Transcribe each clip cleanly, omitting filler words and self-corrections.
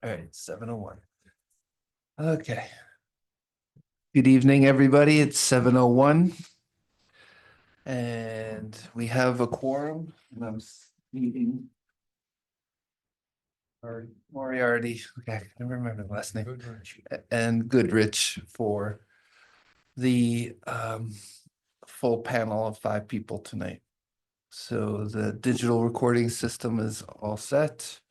All right, 7:01. Okay. Good evening, everybody. It's 7:01. And we have a quorum and I'm meeting. Or Moriarty, okay, I can remember the last name. And Goodrich for the full panel of 5 people tonight. So the digital recording system is all set.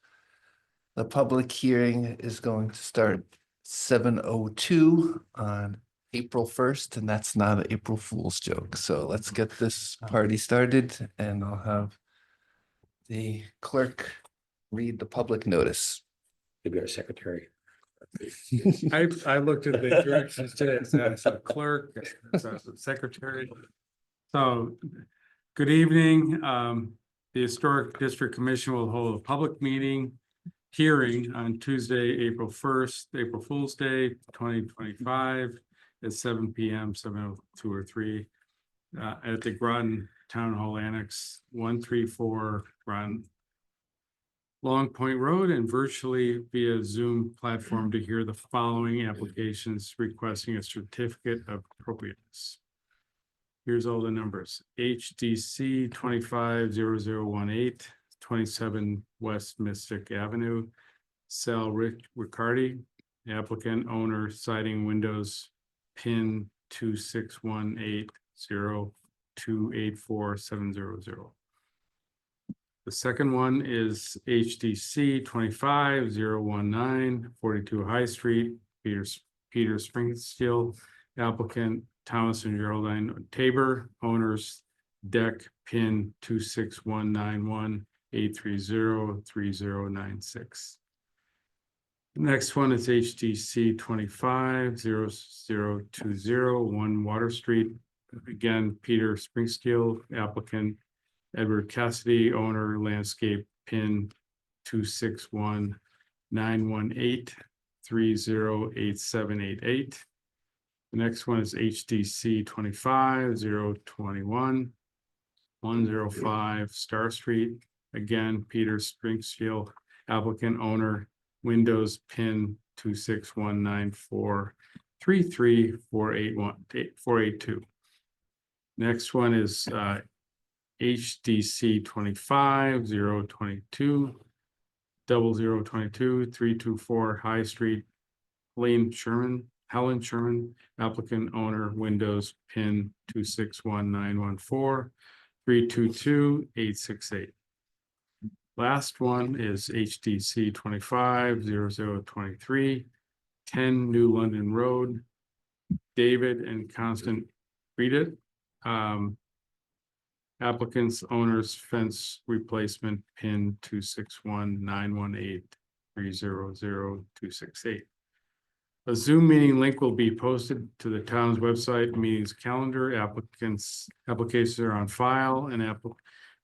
The public hearing is going to start 7:02 on April 1st, and that's not an April Fool's joke. So let's get this party started and I'll have the clerk read the public notice. Maybe our secretary. I looked at the directions today, it says clerk, it says secretary. So, good evening. The Historic District Commission will hold a public hearing on Tuesday, April 1st, April Fool's Day, 2025 at 7 p.m., 7:02 or 3 at the Groton Town Hall Annex 134 Groton Long Point Road, and virtually via Zoom platform to hear the following applications requesting a certificate of appropriateness. Here's all the numbers. HDC 250018, 27 West Mystic Avenue. Sal Riccardi, applicant, owner, siding windows, PIN 2618028470. The second one is HDC 25019, 42 High Street, Peter Springsteel, applicant Thomas and Geraldine Tabor, owners, deck PIN 2619183303096. The next one is HDC 250020, 1 Water Street, again Peter Springsteel, applicant Edward Cassidy, owner, landscape, PIN 2619183088788. The next one is HDC 25021, 105 Star Street. Again, Peter Springfield, applicant, owner, windows, PIN 26194334882. Next one is HDC 25022, 324 High Street, Helen Sherman, applicant, owner, windows, PIN 261914322868. Last one is HDC 250023, 10 New London Road, David and Constant Reedit. Applicants, owners, fence replacement, PIN 2619183000268. A Zoom meeting link will be posted to the town's website, meetings calendar. Applications are on file and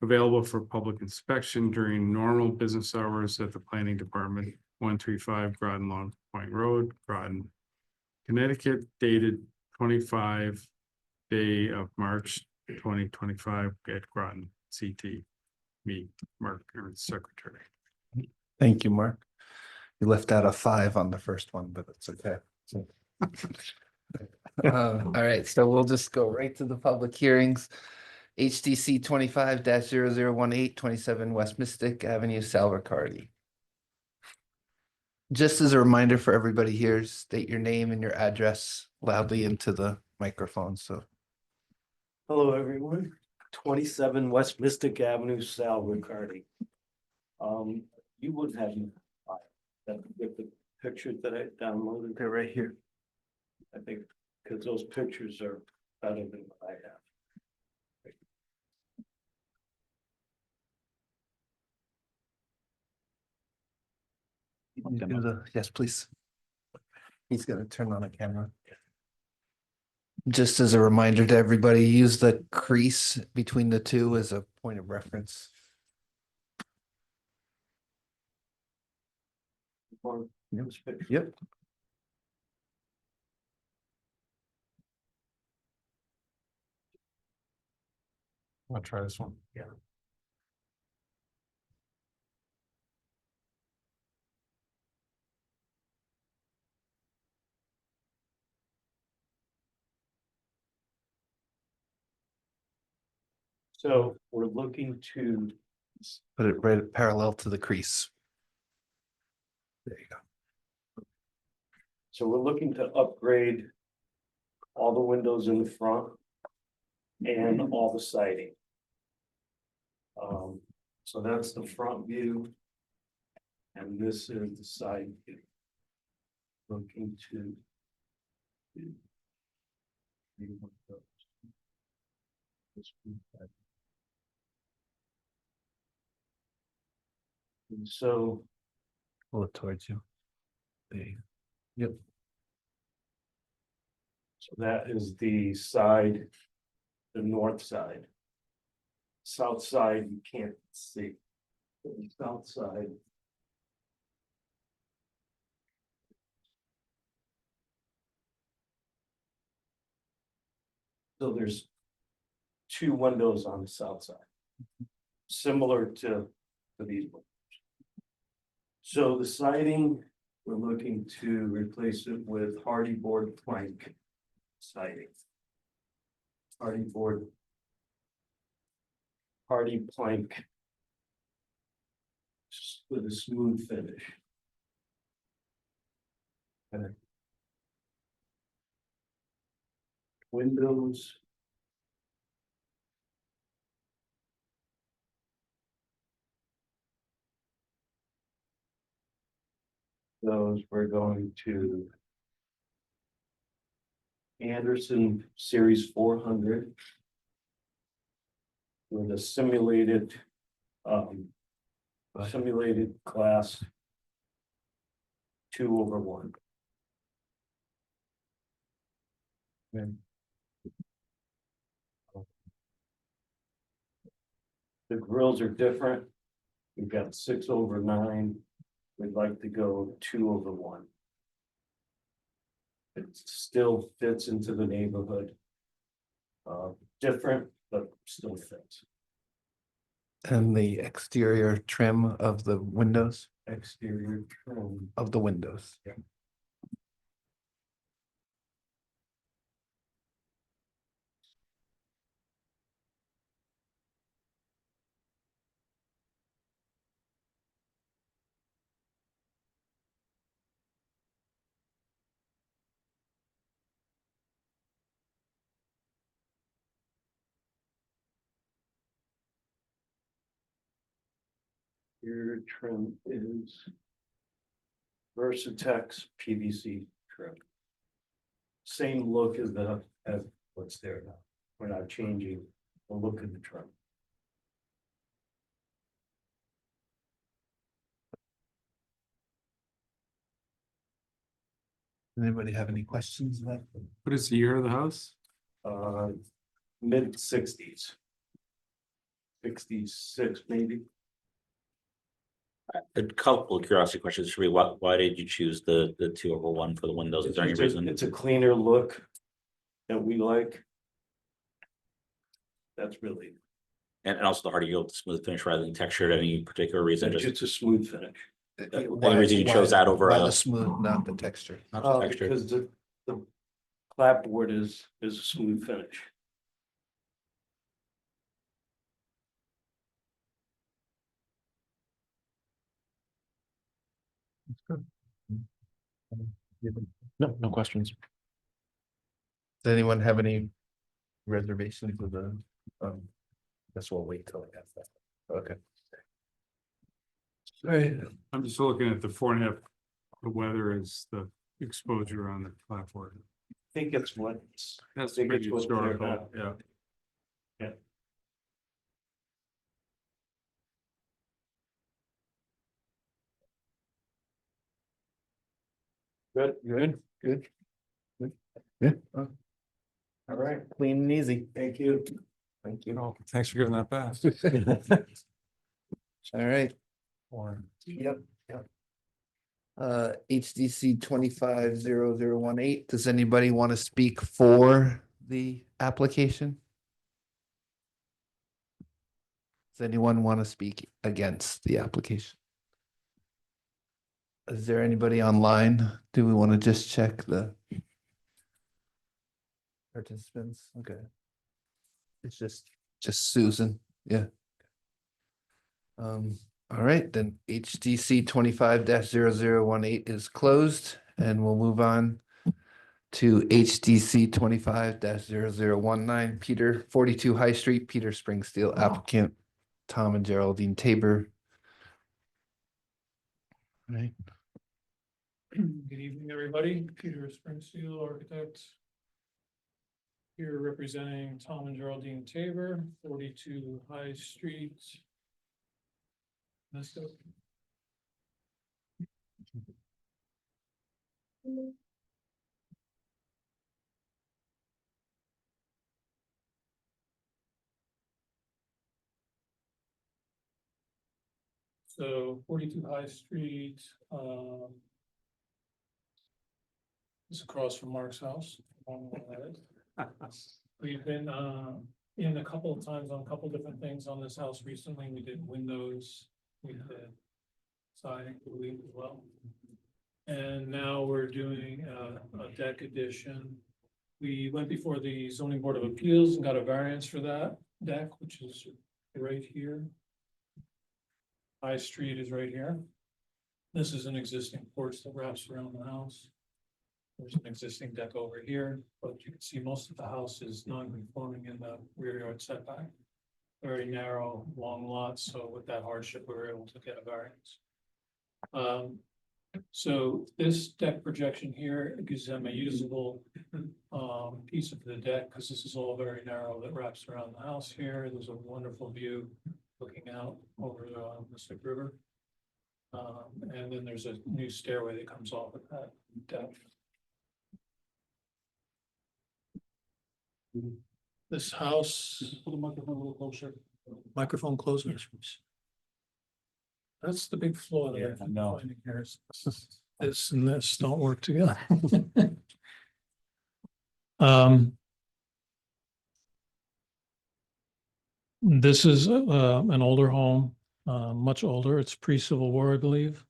available for public inspection during normal business hours at the Planning Department, 135 Groton Long Point Road, Groton, Connecticut, dated 25 day of March 2025 at Groton, CT. Me, Mark, your secretary. Thank you, Mark. You left out a 5 on the first one, but it's okay. All right, so we'll just go right to the public hearings. HDC 25-0018, 27 West Mystic Avenue, Sal Riccardi. Just as a reminder for everybody here, state your name and your address loudly into the microphone. So, hello, everyone. 27 West Mystic Avenue, Sal Riccardi. You would have that with the pictures that I downloaded. they're right here. I think because those pictures are better than what I have. Yes, please. He's gonna turn on a camera. Just as a reminder to everybody, use the crease between the two as a point of reference. Yep. I'll try this one. Yeah. All So we're looking to, Put it right parallel to the crease. There you go. so we're looking to upgrade all the windows in the front and all the siding. So that's the front view. And this is the side view. Looking to. And so Pull it towards you. There you go. Yep. So that is the side, the north side. South side, you can't see. The south side. So there's two windows on the south side. Similar to these windows. So the siding, we're looking to replace it with hardy board plank siding. Hardy board. Hardy plank. With a smooth finish. Okay. Windows. Those we're going to. Anderson Series 400. With a simulated. Simulated glass. 2/1. The grills are different. We've got 6/9. We'd like to go 2/1. It still fits into the neighborhood. Different, but still fits. And the exterior trim of the windows, Exterior trim. of the windows. Yeah. Your trim is Versatex PVC trim. Same look as what's there now. We're not changing the look of the trim. Anybody have any questions? What is the year of the house? Mid-60s. 66 maybe. A couple of curiosity questions for me. Why did you choose the 2/1 for the windows? Is there any reason? It's a cleaner look that we like. That's really, And also the hardy yield smooth finish rather than textured, any particular reason? Just it's a smooth finish. any reason you chose that over Why the smooth, not the texture? not the textured? Because the clapboard is a smooth finish. No questions. Does anyone have any reservations with the, guess we'll wait till I have that. Okay. All right, I'm just looking at the 4.5. The weather is the exposure on the platform. I think it's what. That's think pretty it's what they're historical, about. yeah. Good. good. Yeah. All right. Clean and easy. Thank you. Thank you. Oh, thanks for giving that back. All right. Yep. HDC 250018. Does anybody want to speak for the application? Does anyone want to speak against the application? Is there anybody online? Do we want to just check the participants? Okay. It's just just Susan, yeah. All right, then HDC 25-0018 is closed and we'll move on to HDC 25-0019, Peter, 42 High Street, Peter Springsteel applicant, Tom and Geraldine Tabor. Right, Good evening, everybody. Peter Springsteel, architect. Here representing Tom and Geraldine Tabor, 42 High Street. Let's go. So 42 High Street, is across from Mark's house. We've been in a couple of times on a couple different things on this house recently. We did windows, we did siding, I believe, as well. And now we're doing a deck addition. We went before the zoning board of appeals and got a variance for that deck, which is right here. High Street is right here. This is an existing porch that wraps around the house. There's an existing deck over here, but you can see most of the house is non-conforming in the rear yard setback. Very narrow, long lots, so with that hardship, we were able to get a variance. So this deck projection here gives them a usable piece of the deck, because this is all very narrow that wraps around the house here. There's a wonderful view looking out over the Mystic River. And then there's a new stairway that comes off of that deck. This house. Pull the microphone a little closer. Microphone closer. That's the big flaw that I know. This and this don't work together. This is an older home, much older. It's pre-Civil War, I believe.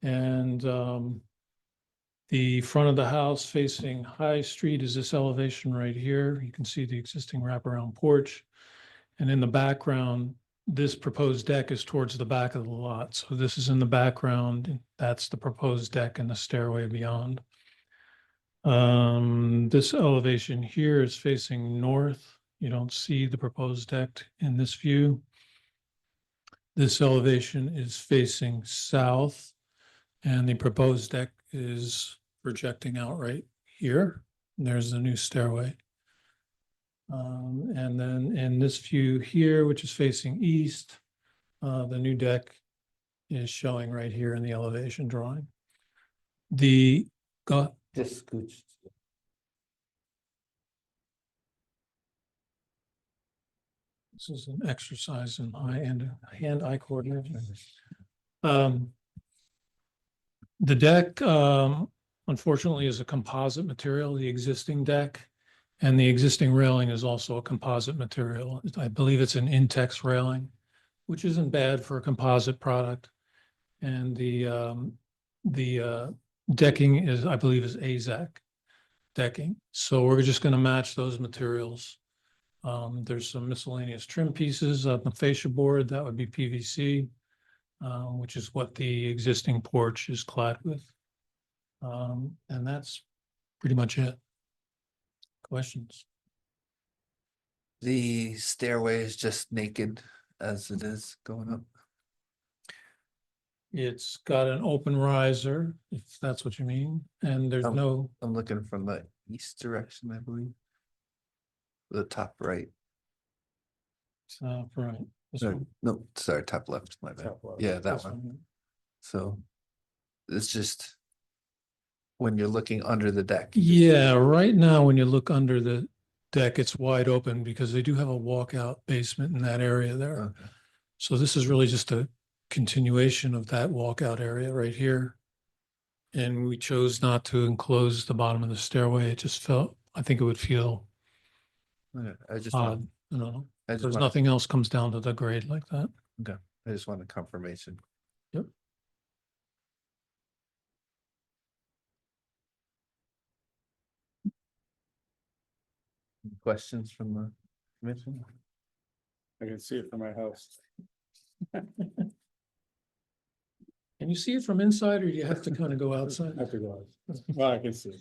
And the front of the house facing High Street is this elevation right here. You can see the existing wraparound porch. And in the background, this proposed deck is towards the back of the lot. So this is in the background. That's the proposed deck and the stairway beyond. This elevation here is facing north. You don't see the proposed deck in this view. This elevation is facing south, and the proposed deck is projecting out right here. And there's the new stairway. And then in this view here, which is facing east, the new deck is showing right here in the elevation drawing. just scooch. This is an exercise in hand-eye coordination. The deck, unfortunately, is a composite material, the existing deck, and the existing railing is also a composite material. I believe it's an Intex railing, which isn't bad for a composite product. And the decking is, I believe, is AZAC decking. So we're just going to match those materials. There's some miscellaneous trim pieces on the fascia board. That would be PVC, which is what the existing porch is clad with. And that's pretty much it. Questions? The stairway is just naked as it is going up. It's got an open riser, if that's what you mean, and there's Oh. no, I'm looking from the east direction, I believe. The top right. right. This No, one, no, sorry, top left, my bad. top left. Yeah, that This one. So it's just when you're looking under the deck. Yeah, right now, when you look under the deck, it's wide open because they do have a walkout basement in that area there. Okay. So this is really just a continuation of that walkout area right here. And we chose not to enclose the bottom of the stairway. It just felt, I think it would feel Okay, I just odd, want, you know, I just there's want, nothing else comes down to the grade like that. I just want a confirmation. Yep. Questions from the commission? I can see it from my house. Can you see it from inside or do you have to kind of go outside? I have to go out. Well, I can see.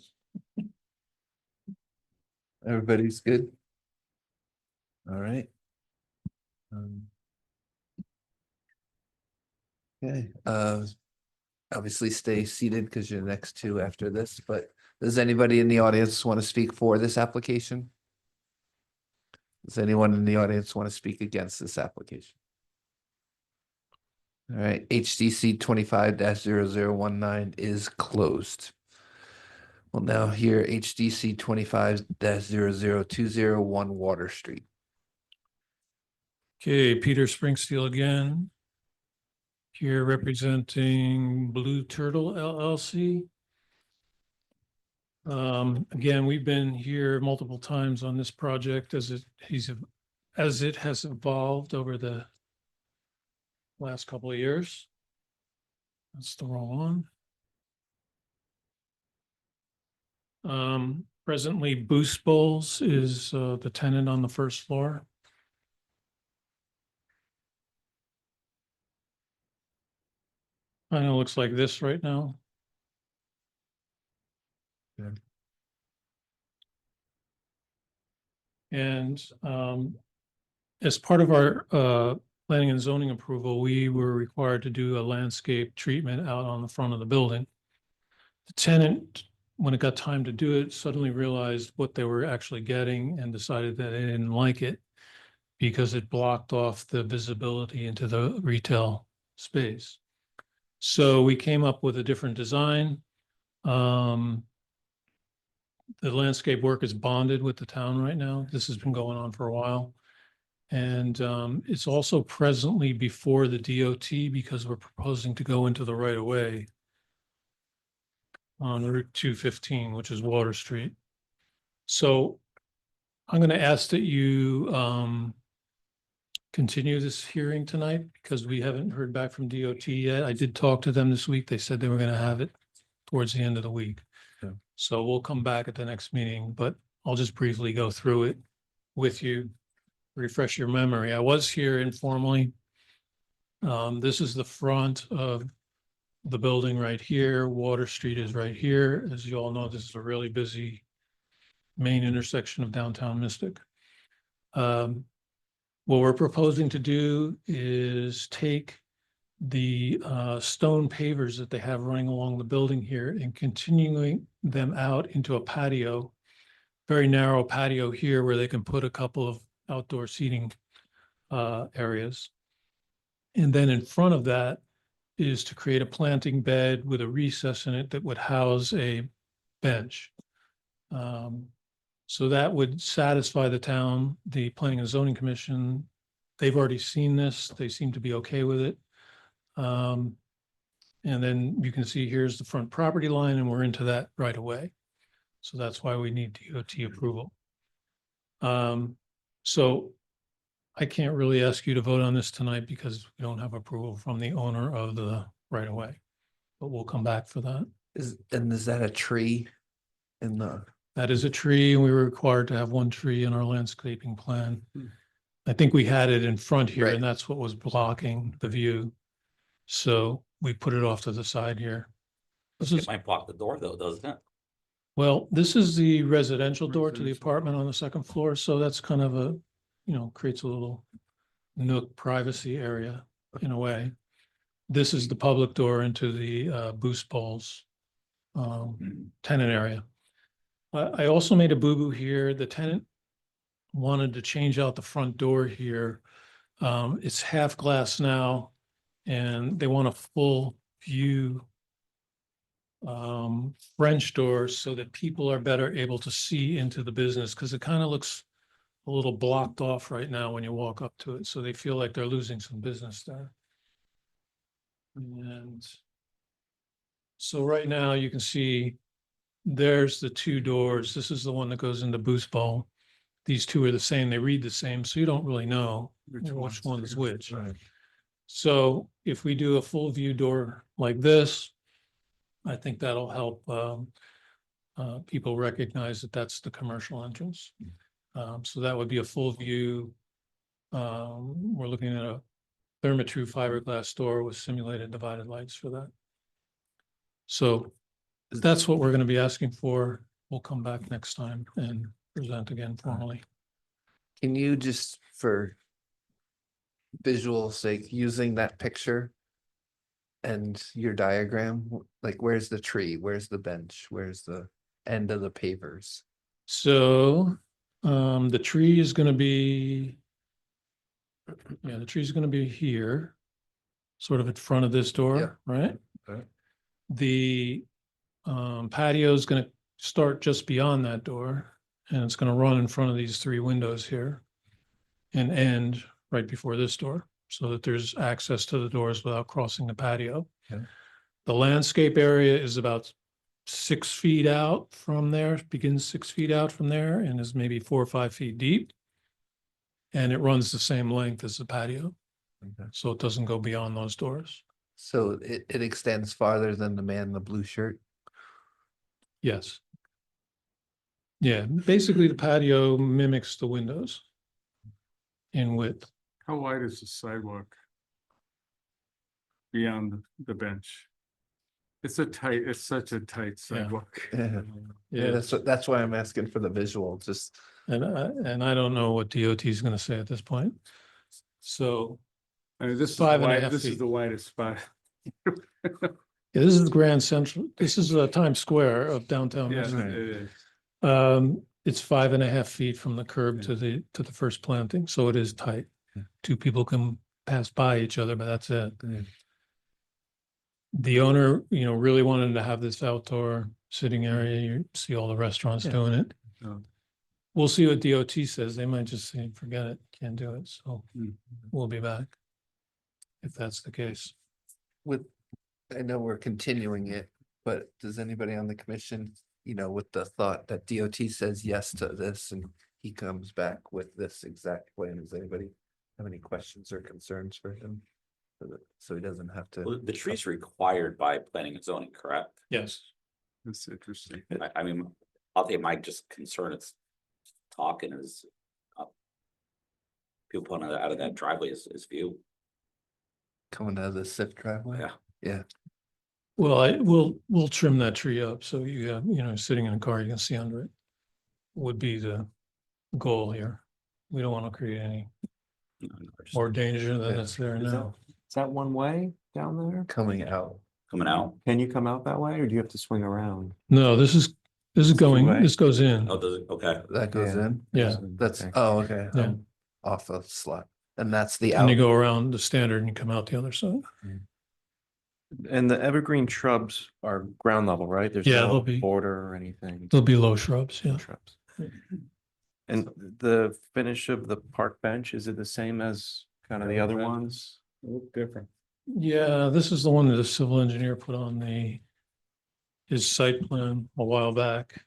Everybody's good? All right. Um, Okay, obviously stay seated because you're next to after this, but does anybody in the audience want to speak for this application? Does anyone in the audience want to speak against this application? All right, HDC 25-0019 is closed. We'll now hear HDC 25-00201 Water Street. Okay, Peter Springsteel again. Here representing Blue Turtle LLC. Again, we've been here multiple times on this project as it has evolved over the last couple of years. That's the wrong one. Presently Boost Bowls is the tenant on the first floor. Kind of looks like this right now. Yeah. And as part of our planning and zoning approval, we were required to do a landscape treatment out on the front of the building. The tenant, when it got time to do it, suddenly realized what they were actually getting and decided that they didn't like it because it blocked off the visibility into the retail space. So we came up with a different design. The landscape work is bonded with the town right now. This has been going on for a while. And it's also presently before the DOT because we're proposing to go into the right of way on Route 215, which is Water Street. So I'm going to ask that you continue this hearing tonight because we haven't heard back from DOT yet. I did talk to them this week. They said they were going to have it towards the end of the week. Yeah. So we'll come back at the next meeting, but I'll just briefly go through it with you, refresh your memory. I was here informally. This is the front of the building right here. Water Street is right here. As you all know, this is a really busy main intersection of downtown Mystic. What we're proposing to do is take the stone pavers that they have running along the building here and continuing them out into a patio, very narrow patio here where they can put a couple of outdoor seating areas. And then in front of that is to create a planting bed with a recess in it that would house a bench. So that would satisfy the town, the Planning and Zoning Commission. They've already seen this. They seem to be okay with it. And then you can see here's the front property line and we're into that right away. So that's why we need DOT approval. So I can't really ask you to vote on this tonight because we don't have approval from the owner of the right of way. But we'll come back for that. Is that a tree in the? That is a tree, and we were required to have one tree in our landscaping plan. I think we had it in front here, Right. and that's what was blocking the view. So we put it off to the side here. This It is, might block the door though, doesn't it? well, this is the residential door to the Residential. apartment on the second floor, so that's kind of a, creates a little nook privacy area in a way. This is the public door into the Boost Bowls tenant area. I also made a boo-boo here. The tenant wanted to change out the front door here. It's half glass now, and they want a full view French door so that people are better able to see into the business because it kind of looks a little blocked off right now when you walk up to it. So they feel like they're losing some business there. And so right now you can see there's the two doors. This is the one that goes into Boost Bowl. These two are the same. They read the same, so you don't really know which one is which. Right. So if we do a full view door like this, I think that'll help people recognize that that's the commercial entrance. So that would be a full view We're looking at a Therma-Tru fiberglass door with simulated divided lights for that. So that's what we're gonna be asking for. We'll come back next time and present again formally. Can you just, for visual sake, using that picture and your diagram, like where's the tree, where's the bench, where's the end of the pavers? So, the tree is gonna be. Yeah, the tree's gonna be here. Sort of in front of this door, right? Okay. The patio is gonna start just beyond that door. And it's gonna run in front of these three windows here. And end right before this door, so that there's access to the doors without crossing the patio. Okay. The landscape area is about 6 feet out from there, begins 6 feet out from there and is maybe 4 or 5 feet deep. And it runs the same length as the patio, Okay. so it doesn't go beyond those doors. So it extends farther than the man in the blue shirt? Yes. Yeah, basically the patio mimics the windows in width. How wide is the sidewalk? Beyond the bench? It's such a tight sidewalk. Yeah, yeah, that's why I'm asking for the visual, just. And I don't know what DOT is gonna say at this point. So, I mean, this is 5.5 this is feet. the widest spot. yeah, this is the Grand Central, this is Times Square of downtown. Yeah, Michigan. it is. It's 5.5 feet from the curb to the first planting, so it is tight. Yeah. Two people can pass by each other, but that's it. Yeah. The owner, really wanted to have this outdoor sitting area. You see all the restaurants Yeah. doing it. Oh. We'll see what DOT says. They might just say, forget it, can't do it. So Mm. we'll be back if that's the case. I know we're continuing it, but does anybody on the commission, with the thought that DOT says yes to this and he comes back with this exact plan, does anybody have any questions or concerns for him? So he doesn't have Well, to, the tree's required by planning and zoning, correct? Yes. That's interesting. I mean, I'll think my just concern is talking is. People pulling out of that driveway is view. coming out of the SIP driveway. Yeah. Yeah, Well, we'll trim that tree up. So you have, sitting in a car, you can see under it. Would be the goal here. We don't want to create any more danger than Yeah. it's there Is now. Is that one way down there? coming out. Coming out. Can you come out that way or do you have to swing around? No, this is going, two-way. this goes in. Oh, does it? Okay. That goes Yeah. in? Yeah. That's, Okay. oh, okay. Yeah. I'm off a slot. And that's the And you out. go around the standard and you come out the other side. And the evergreen shrubs are ground level, right? There's Yeah, no they'll be- border or anything. There'll be low shrubs, yeah. Shrubs. And the finish of the park bench, is it the same as kind of the other ones? Look different. Yeah, this is the one that the civil engineer put on his site plan a while back.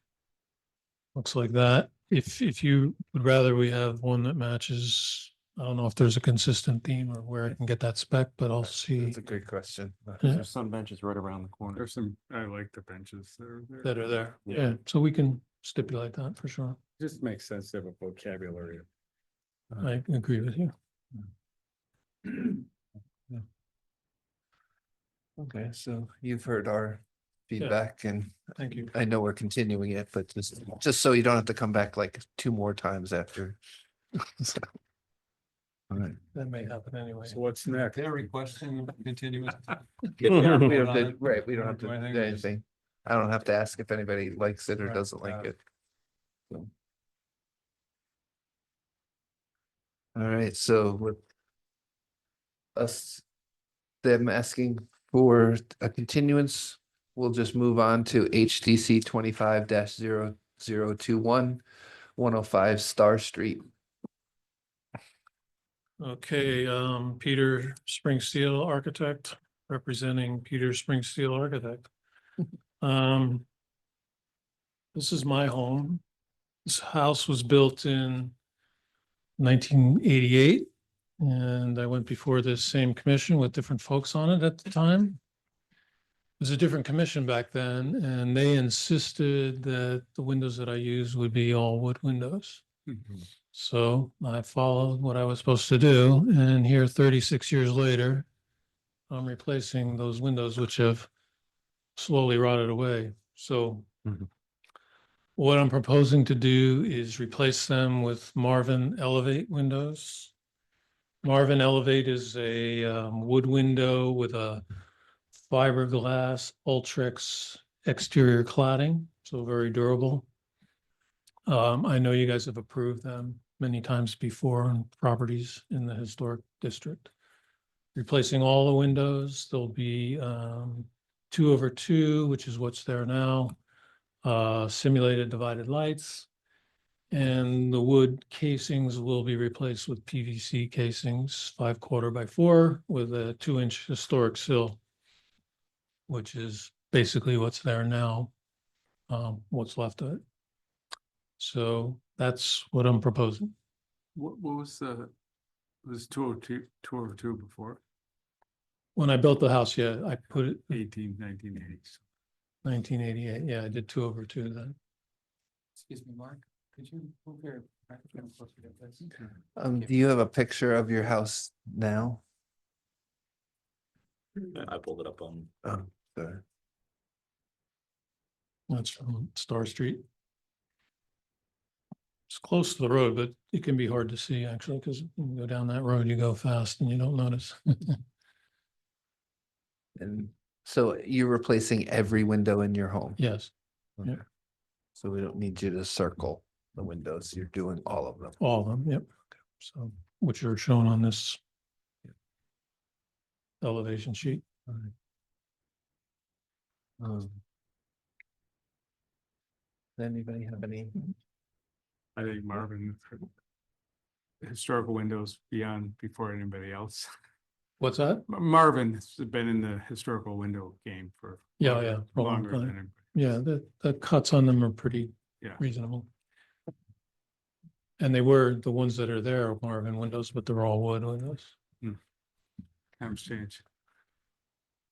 Looks like that. If you would rather we have one that matches, I don't know if there's a consistent theme or where I can get that spec, but I'll see That's a good question. Yeah. There's some benches right around the corner. There's some, I like the benches that are there. that are there. Yeah. Yeah, so we can stipulate that for sure. Just makes sense to have a vocabulary. I agree with you. Okay, so you've heard our feedback and Thank you. I know we're continuing it, but just so you don't have to come back like 2 more times after. So. All right. That may happen anyway. So what's next? They're requesting continuous. We don't have Right. to, right, we don't have to Do anything, do we just- anything. I don't have to ask if anybody likes it or Right, doesn't like got it. So. All right, so with them asking for a continuance, we'll just move on to HDC 25-0021, 105 Star Street. Okay, Peter Springsteel, architect, representing Peter Springsteel, architect. This is my home. This house was built in 1988. And I went before this same commission with different folks on it at the time. It was a different commission back then, and they insisted that the windows that I used would be all wood windows. So I followed what I was supposed to do, and here 36 years later, I'm replacing those windows which have slowly rotted away. So Mhm. what I'm proposing to do is replace them with Marvin Elevate windows. Marvin Elevate is a wood window with a fiberglass Ultrex exterior cladding, so very durable. I know you guys have approved them many times before on properties in the historic district. Replacing all the windows, there'll be 2/2, which is what's there now. Simulated divided lights. And the wood casings will be replaced with PVC casings, 5/4 by 4 with a 2-inch historic sill, which is basically what's there now, what's left of it. So that's what I'm proposing. What was the, was 202 before, When I built the house, yeah, I put it 1980s? 1988. Yeah, I did 2/2 then. Excuse me, Mark, could you move your microphone closer to this? Do you have a picture of your house now? I pulled it up on, Oh, sorry. That's from Star Street. It's close to the road, but it can be hard to see actually, because when you go down that road, you go fast and you don't notice. And so you're replacing every window in your home? Yes, Okay. So we don't need you to circle the windows. You're doing all of them. all of them, yep. So, which are shown on this elevation sheet. Um, Does anybody have any? I think Marvin, historical windows before anybody else. What's that? Marvin's been in the historical window game for. Yeah, longer- yeah, for a long Longer time. than anybody. Yeah, the cuts on them are pretty Yeah. reasonable. And they were, the ones that are there are Marvin windows, but they're all wood windows. Times change.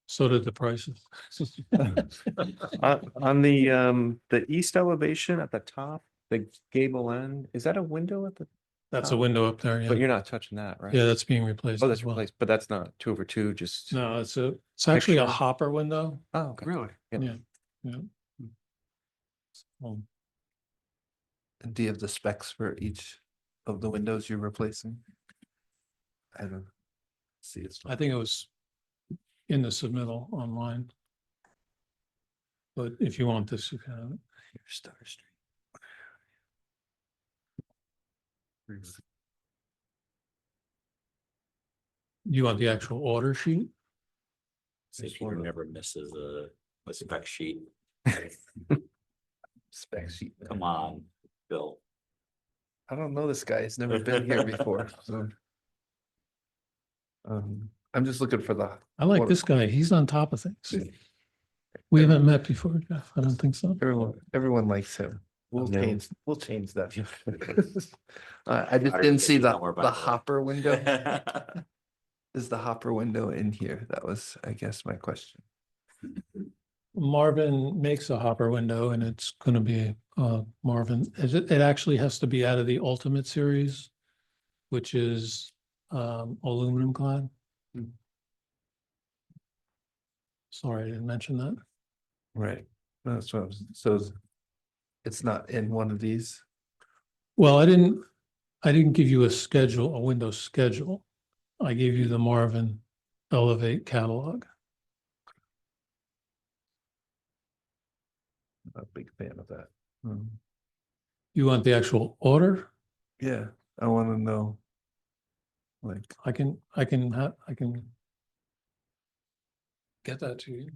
So did the prices. On the east elevation at the top, the gable end, is that a window at the, That's a window up there, but yeah. you're not touching that, right? Yeah, that's being replaced Oh, as that's well. replaced, but that's not 2/2, just. No, it's actually a Picture. hopper window. Oh, okay. Really? Yeah. Yeah, yeah. Um, And do you have the specs for each of the windows you're replacing? I don't see it. I think it was in the submittal online. But if you want this, you can have it. Your Star Street. You want the actual order sheet? CPO never misses a spec sheet. Spec sheet. Come on, Bill. I don't know this guy. He's never been here before, so. I'm just looking for the. I like What- this guy. He's on top of things. We haven't met before, Jeff. I don't think so. Everyone likes him. We'll No. change that. I just didn't see the Somewhere, by the way. hopper window. Is the hopper window in here? That was, I guess, my question. Marvin makes a hopper window and it's gonna be Marvin. It actually has to be out of the Ultimate series, which is aluminum clad. Sorry, I didn't mention that. Right. That's what I was, so it's not in one of these? Well, I didn't give you a schedule, a window schedule. I gave you the Marvin Elevate catalog. I'm a big fan of that. You want the actual order? Yeah, I want to know. Like, I can get that to you.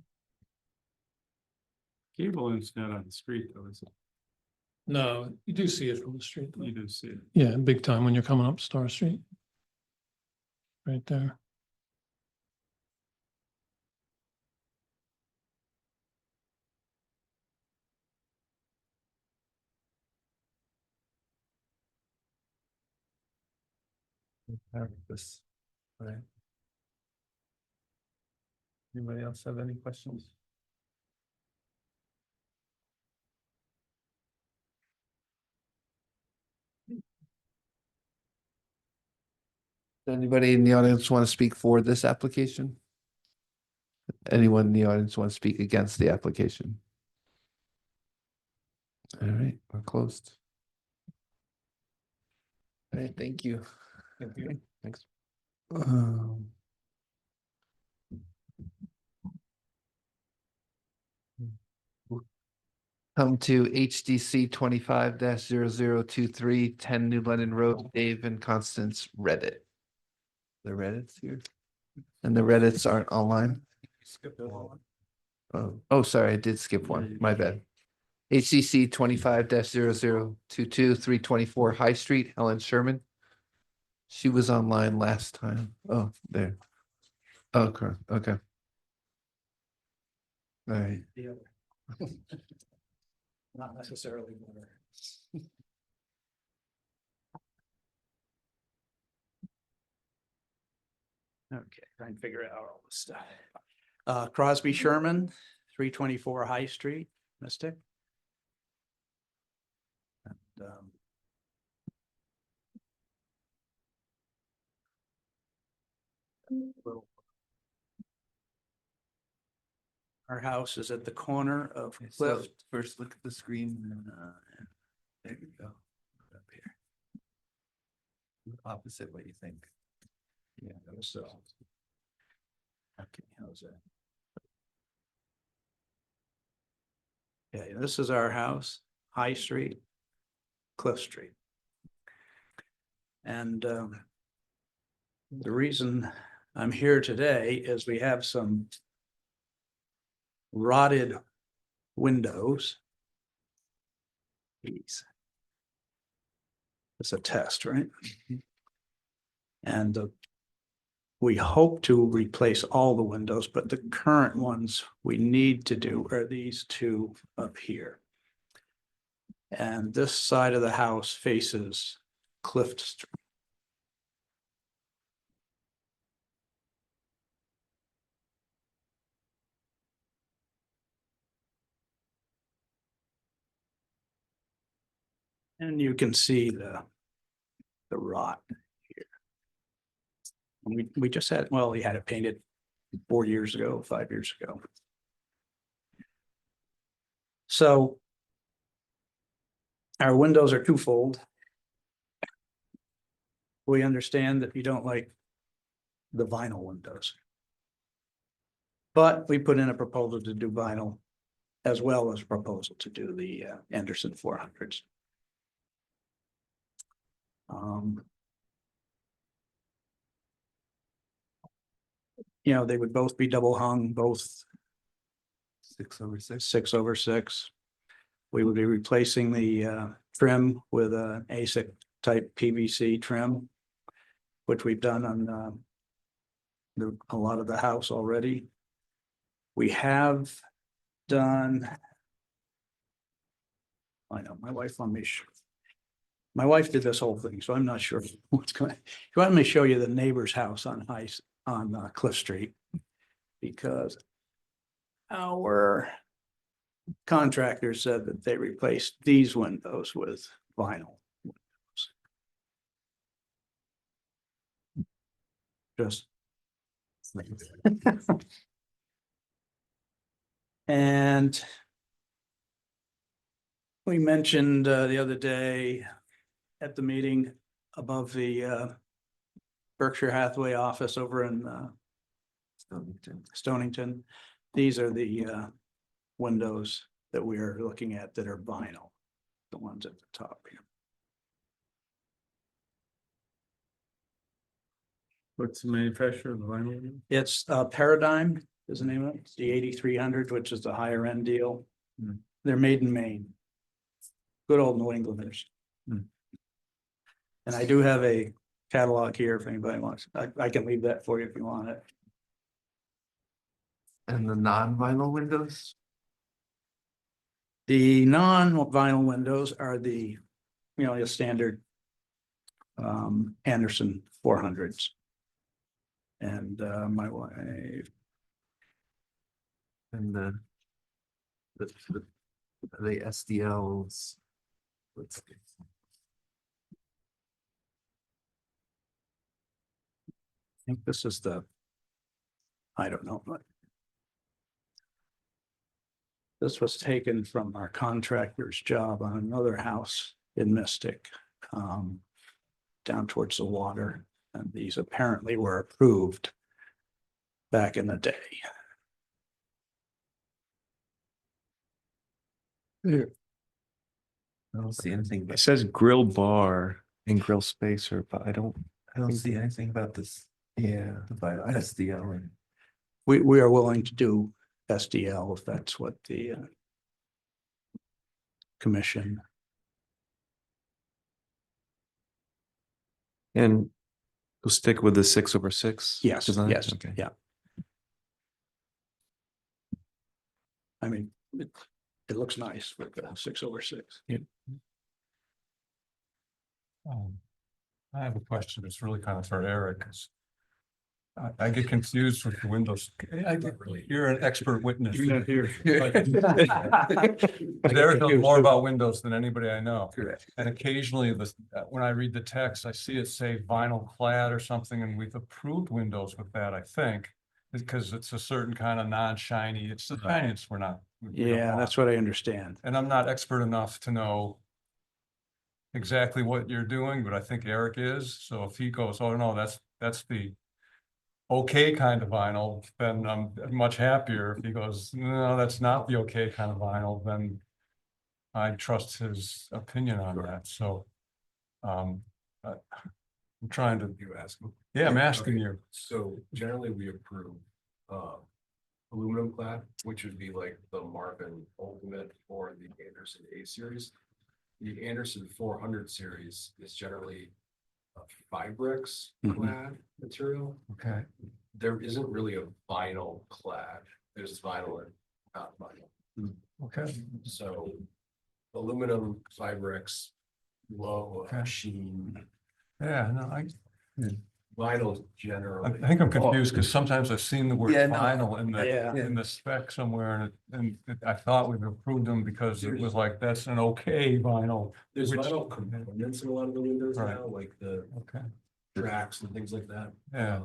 Gable end's not on the street though, is it? No, you do see it from the street. though. You do see it. Yeah, big time when you're coming up Star Street. Right there. this, right? Anybody else have any questions? Anybody in the audience want to speak for this application? Anyone in the audience want to speak against the application? All right, we're closed. All right, thank you. Thanks. Um, Come to HDC 25-0023, 10 New London Road, Dave and Constance Reddit. The Reddits here? And the Reddits aren't online? Oh, sorry, I did skip one. My bad. HCC 25-0022, 324 High Street, Helen Sherman. She was online last time. Oh, there. Okay, okay. All right. Not necessarily better. Okay, trying to figure out all this stuff. Crosby Sherman, 324 High Street, Mystic. And, our house is at the corner of Okay, so Cliff. first look at the screen. There you go. Up here. Opposite what you think. Yeah, so. Okay, how's that? Okay, this is our house, High Street, Cliff Street. And the reason I'm here today is we have some rotted windows. These. It's a test, right? And we hope to replace all the windows, but the current ones we need to do are these two up here. And this side of the house faces Cliff Street. And you can see the rot here. And we just had, well, we had it painted 4 years ago, 5 years ago. So our windows are twofold. We understand that you don't like the vinyl windows. But we put in a proposal to do vinyl as well as a proposal to do the Anderson 400s. You know, they would both be double hung, both 6/6. 6/6. We would be replacing the trim with an ASIC type PVC trim, which we've done on a lot of the house already. We have done. I know my wife let me. My wife did this whole thing, so I'm not sure what's going. She wanted me to show you the neighbor's house on Cliff Street, because our contractor said that they replaced these windows with vinyl windows. Just. And we mentioned the other day at the meeting above the Berkshire Hathaway office over in Stonington. These are the windows that we are looking at that are vinyl, the ones at the top here. What's the manufacturer of the vinyl? It's Paradigm is the name of it. It's the 8300, which is the higher end deal. They're made in Maine. Good old New Englanders. And I do have a catalog here if anybody wants. I can leave that for you if you want it. And the non-vinyl windows? The non-vinyl windows are the, you know, the standard Anderson 400s. And my wife. And the SDLs. Let's see. think this is I don't know, but this was taken from our contractor's job on another house in Mystic, down towards the water. And these apparently were approved back in the day. I don't see anything. It says grill bar and grill spacer, but I don't see anything about this. Yeah. The SDL. We are willing to do SDL if that's what the commission. And we'll stick with the 6/6. Yes, design? yes, Okay. yeah. I mean, it looks nice with the 6/6. I have a question. It's really kind of for Eric. 'Cause I get confused with the windows. You're an expert witness. You're not here. Eric knows more about windows than anybody I know. Correct. And occasionally when I read the text, I see it say vinyl clad or something, and we've approved windows with that, I think. Because it's a certain kind of non-shiny, it's the shiniest we're not. we don't Yeah, want. that's what I understand. And I'm not expert enough to know exactly what you're doing, but I think Eric is. So if he goes, oh no, that's the okay kind of vinyl, then I'm much happier. If he goes, no, that's not the okay kind of vinyl, then I trust his opinion on that. So I'm trying to. You asking? Yeah, I'm asking you. So generally we approve aluminum clad, which would be like the Marvin Ultimate or the Anderson A series. The Anderson 400 series is generally a Fibrex clad material. Okay. There isn't really a vinyl clad. There's vinyl and not vinyl. Okay. So aluminum Fibrex, low Okay. sheen, Yeah, no, vinyl I generally. think I'm confused because sometimes I've seen the word Yeah, no. vinyl Yeah. in the spec somewhere, and I thought we've approved them because it was like, that's an okay vinyl. There's which- vinyl components in a lot of the windows Right. now, like the Okay, tracks and things like that. yeah.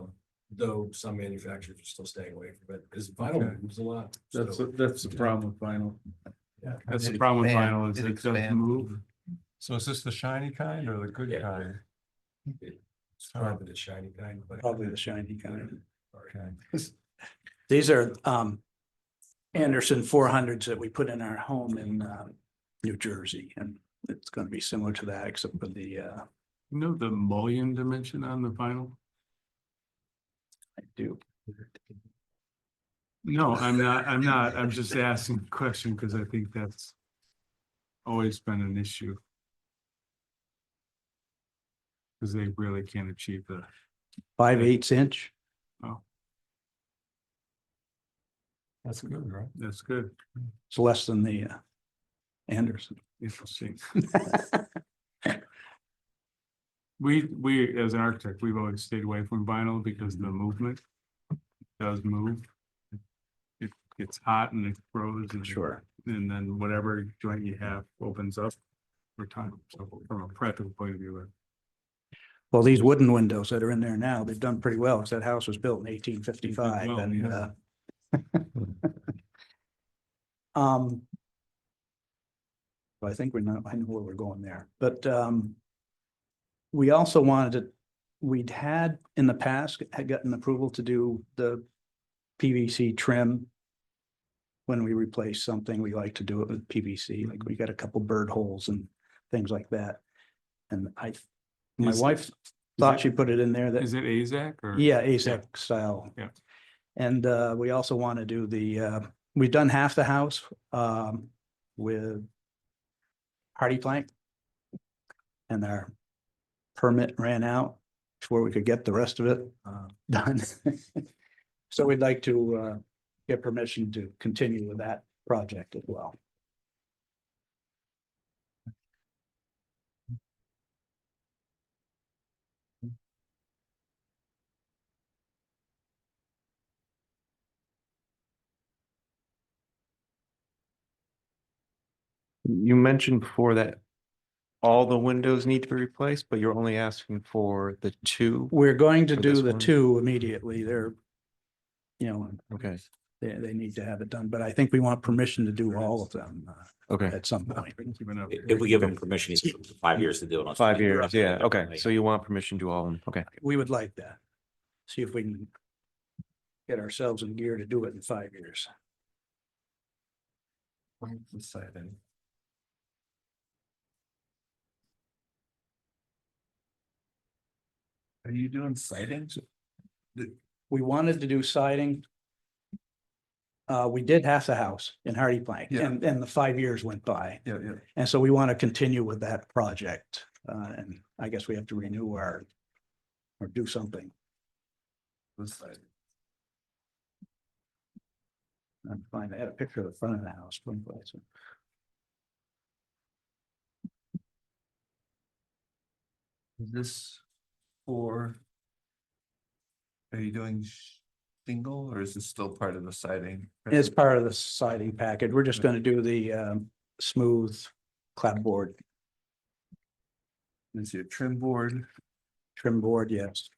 Though some manufacturers are still staying away from it, because Okay. vinyl moves a lot. So that's the problem with vinyl. Yeah. That's the It problem with expand- vinyl is it it doesn't expand. move. So is this the shiny kind or the good Yeah. kind? it's probably the shiny kind, but. Probably the shiny kind. Okay. These are Anderson 400s that we put in our home in New Jersey, and it's going to be similar to that, except for the You know the mullion dimension on the vinyl? I do. No, I'm just asking a question because I think that's always been an issue. Because they really can't achieve the, 5/8 inch. that's good, right? That's good. It's less than the Anderson. Interesting. We, as an architect, we've always stayed away from vinyl because the movement does move. It gets hot and it grows and Sure. and then whatever joint you have opens up for time. So from a practical point of view. Well, these wooden windows that are in there now, they've done pretty well, because that house was built in 1855 well, and yeah. I think I know where we're going there, but we also wanted to, we'd had in the past, had gotten approval to do the PVC trim. When we replace something, we like to do it with PVC, like we got a couple bird holes and things like that. And my wife thought she put it in there that. Is it AZAC or? Yeah, AZEC style. Yeah. And we also want to do we've done half the house with hardy plank. And our permit ran out before we could get the rest of it done. So we'd like to get permission to continue with that project as well. You mentioned before that all the windows need to be replaced, but you're only asking for the two? We're going to For do this the one? two immediately. They're, you know, Okay, they need to have it done, but I think we want permission to do all of them okay. at some point. If we give him permission, he's got 5 years to do it. on 5 something. years, yeah, okay. So you want permission to do all of them, okay. We would like that. See if we can get ourselves in gear to do it in 5 years. The siding. Are you doing siding? We wanted to do siding. We did half the house in Hardy Plank Yeah. and the 5 years went by. Yeah, yeah. And so we want to continue with that project. And I guess we have to renew or do something. The siding. I'm fine. I had a picture of the front of the house. One place. Is this for? Are you doing single or is this still part of the siding? It's part of the siding package. We're just going to do the smooth clapboard, Is your trim board? trim board, yes.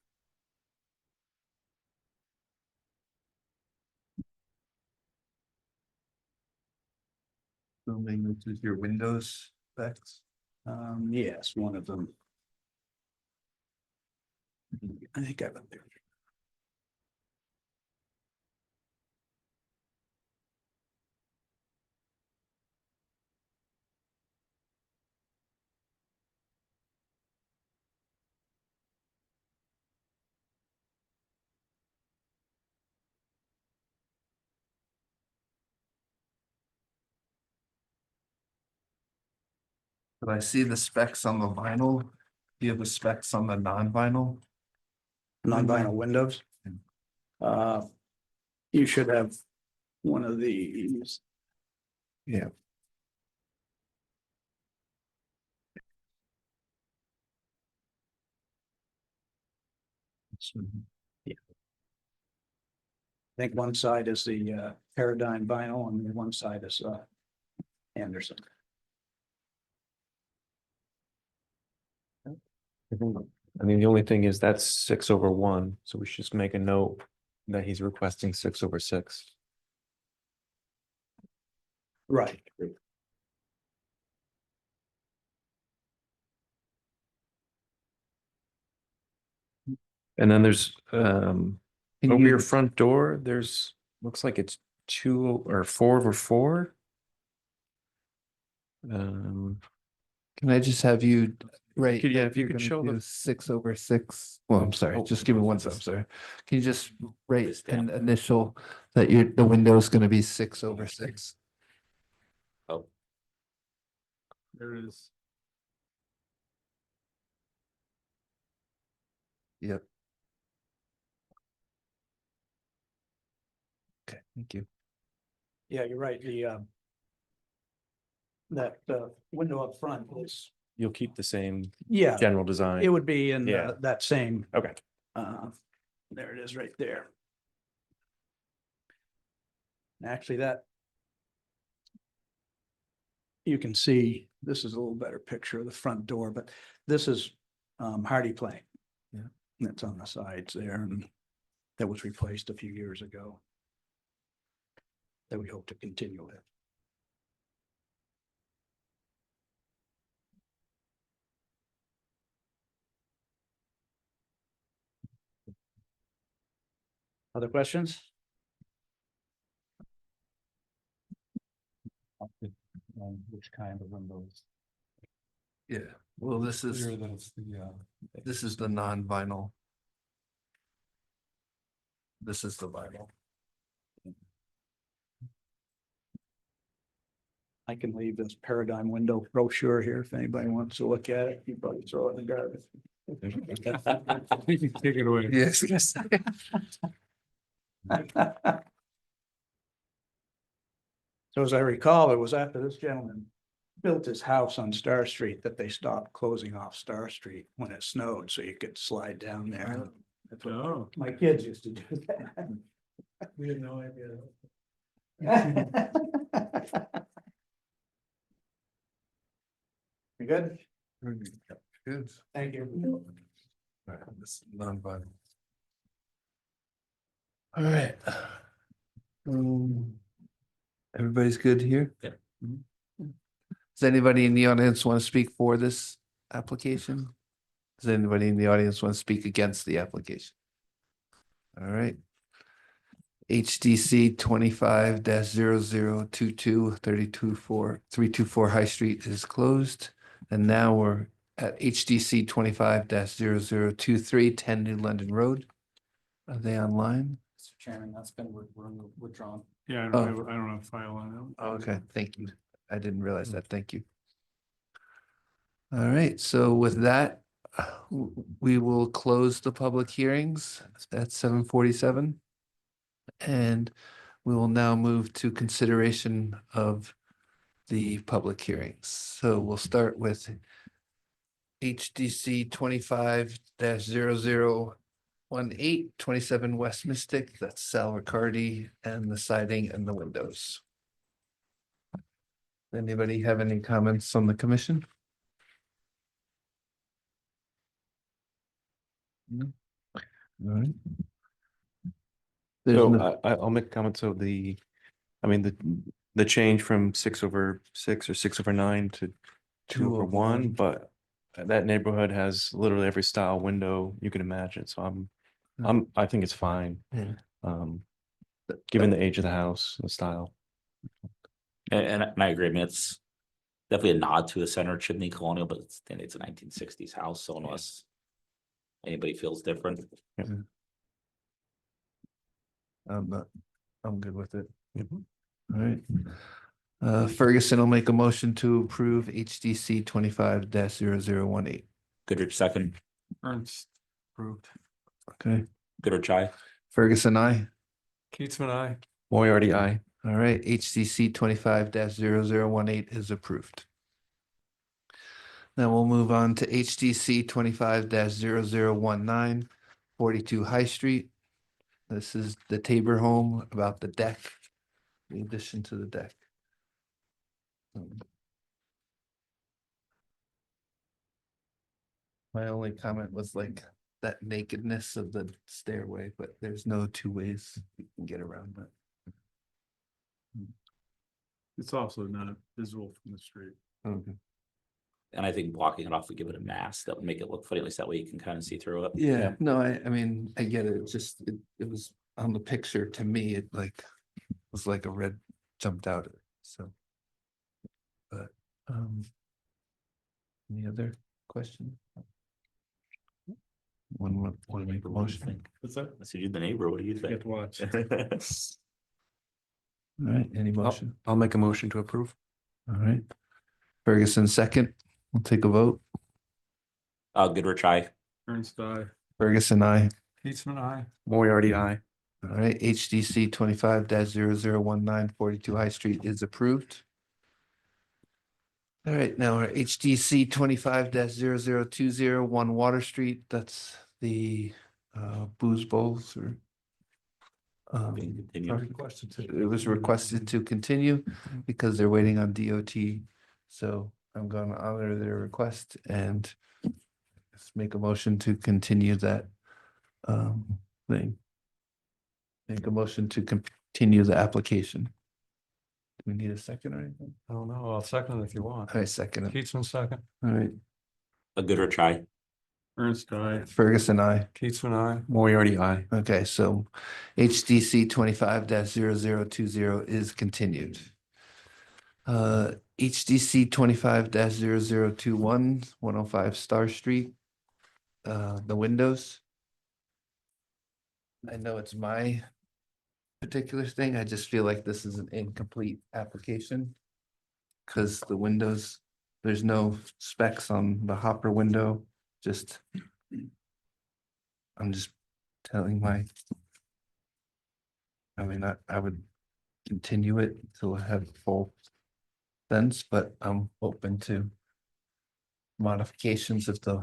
Building, which is your windows specs? Yes, one of them. I think I have a picture. But I see the specs on the vinyl. Do you have the specs on the non-vinyl? Non-vinyl windows. You should have one of these. Yeah. I think one side is the Paradigm vinyl and the one side is Anderson. I mean, the only thing is that's 6/1, so we should just make a note that he's requesting 6/6. Right. And then there's Can over you- your front door, there's, looks like it's 2 or 4/4. Can I just have you write? Could- yeah, that if you you're could gonna show the- do 6/6. Well, I'm sorry, Oh, just give me one second, I'm sorry. Can you just write This down. an initial that the window's gonna be 6/6? Oh, There it is. Yep. Okay, thank you. Yeah, you're right. The that window up front is, You'll keep the same yeah, general design. it would be in Yeah. that same, Okay. there it is right there. Actually, that you can see, this is a little better picture of the front door, but this is Hardy Plank. Yeah. That's on the sides there, and that was replaced a few years ago. That we hope to continue with. Other questions? Which kind of windows? Yeah, well, this is the non-vinyl. This is the vinyl. I can leave this Paradigm window brochure here if anybody wants to look at it. You probably throw it in the garbage. You can take it away. Yes, yes. So as I recall, it was after this gentleman built his house on Star Street that they stopped closing off Star Street when it snowed, so you could slide down there. That's what Oh, my kids used to do that. We had no idea. You good? Good. Thank you. This is non-violent. All right. Everybody's good here? Yeah. Does anybody in the audience want to speak for this application? Does anybody in the audience want to speak against the application? All right. HDC 25-0022 324 High Street is closed. And now we're at HDC 25-0023 10 New London Road. Are they online? Mr. Chairman, that's been withdrawn. Yeah, Oh. I don't have a file on that. Okay, thank you. I didn't realize that. Thank you. All right, so with that, we will close the public hearings at 7:47. And we will now move to consideration of the public hearings. So we'll start with HDC 25-0018 27 West Mystic, that's Sal Riccardi, and the siding and the windows. Anybody have any comments on the commission? No? All right. There's So no, I'll make comments of the, I mean, the change from 6/6 or 6/9 to 2/1, but that neighborhood has literally every style window you can imagine. So I think it's fine. Yeah. Given the age of the house and the style. And I agree, I mean, it's definitely a nod to the center chimney colonial, but it's a 1960s house, so unless anybody feels different. I'm good with it. Mhm. All right. Ferguson will make a motion to approve HDC 25-0018. Goodrich second, Ernst approved. Okay, Goodrich, aye. Ferguson, I. Keatsman, I. Moriarty, aye. All right, HDC 25-0018 is approved. Then we'll move on to HDC 25-0019 42 High Street. This is the Tabor home about the deck, the addition to the deck. My only comment was like that nakedness of the stairway, but there's no two ways you can get around that. It's also not visible from the street. Okay. And I think blocking it off would give it a mask that would make it look funny, at least that way you can kind of see through it. Yeah, no, I mean, I get it. It's just, it was on the picture to me, it like was like a red jumped out at it, so. But, any other question? Want to make a motion? What's that? I said, you're the neighbor, what do you Get think? to watch. All right, any motion? I'll make a motion to approve. All right. Ferguson, second. We'll take a vote. Goodrich, aye. Ernst, I. Ferguson, I. Keatsman, I. Moriarty, aye. All right, HDC 25-0019 42 High Street is approved. All right, now our HDC 25-0020 1 Water Street, that's the booze bowls or. Continue. It was requested to continue because they're waiting on DOT. So I'm going to honor their request and let's make a motion to continue that thing. Make a motion to continue the application. Do we need a second or anything? I don't know. I'll second it if you want. I second it. Keatsman, second. All right, Goodrich, aye. Ernst, I. Ferguson, I. Keatsman, I. Moriarty, aye. Okay, so HDC 25-0020 is continued. HDC 25-0021 105 Star Street. The windows. I know it's my particular thing. I just feel like this is an incomplete application. Because the windows, there's no specs on the hopper window, just. I'm just telling my. I mean, I would continue it until I have full fence, but I'm open to modifications if the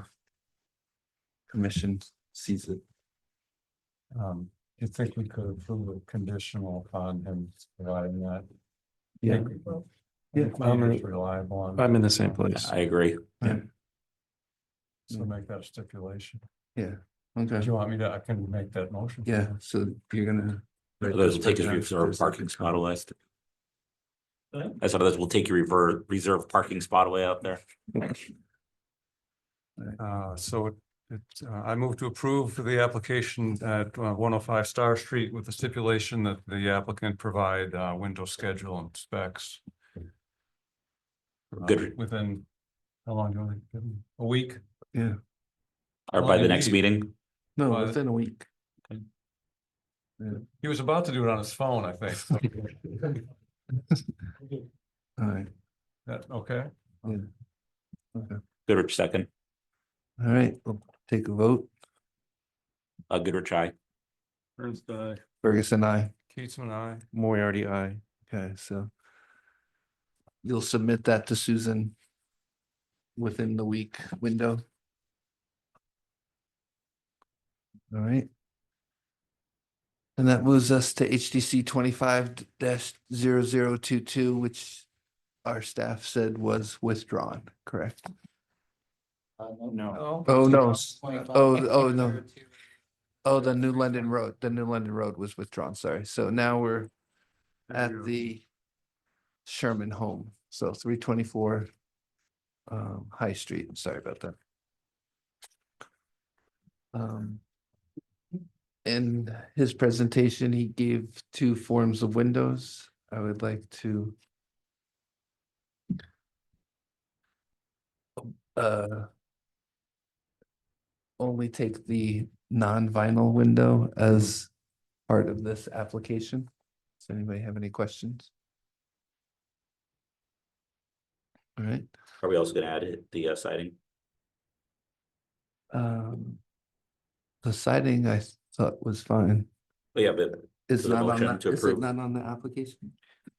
commission sees it. You think we could approve a conditional upon him providing that? Yeah. Yeah. Reliable on. I'm in the same place. I agree. So make that a stipulation. Yeah, okay, Do you want me to, I can make that motion? yeah, so you're gonna. write Those this will take his down. reserve parking spot away. Huh? I said, those will take your reserve parking spot away out there. I move to approve the application at 105 Star Street with the stipulation that the applicant provide window schedule and specs. Good. Within, how long do you want to give them? A week? Yeah, Or Well, by you the next need- meeting. no, Well, within a week. He was about to do it on his phone, I think. All right, That, okay? Goodrich second. all right, we'll take a vote. Goodrich, aye. Ernst, Ferguson, I. Keatsman, aye. Moriarty, aye. Okay, so. You'll submit that to Susan. Within the week window. All right. And that moves us to HDC 25-0022, which our staff said was withdrawn, correct? No. Oh, no. Oh, no. Oh, the New London Road, was withdrawn, sorry. So now we're at the Sherman home, so 324 High Street, I'm sorry about that. In his presentation, he gave two forms of windows. I would like to only take the non-vinyl window as part of this application. Does anybody have any questions? All right. Are we also gonna add the siding? The siding I thought was fine. Oh, yeah, but It's For the not on motion that, to is it approve. not on the application?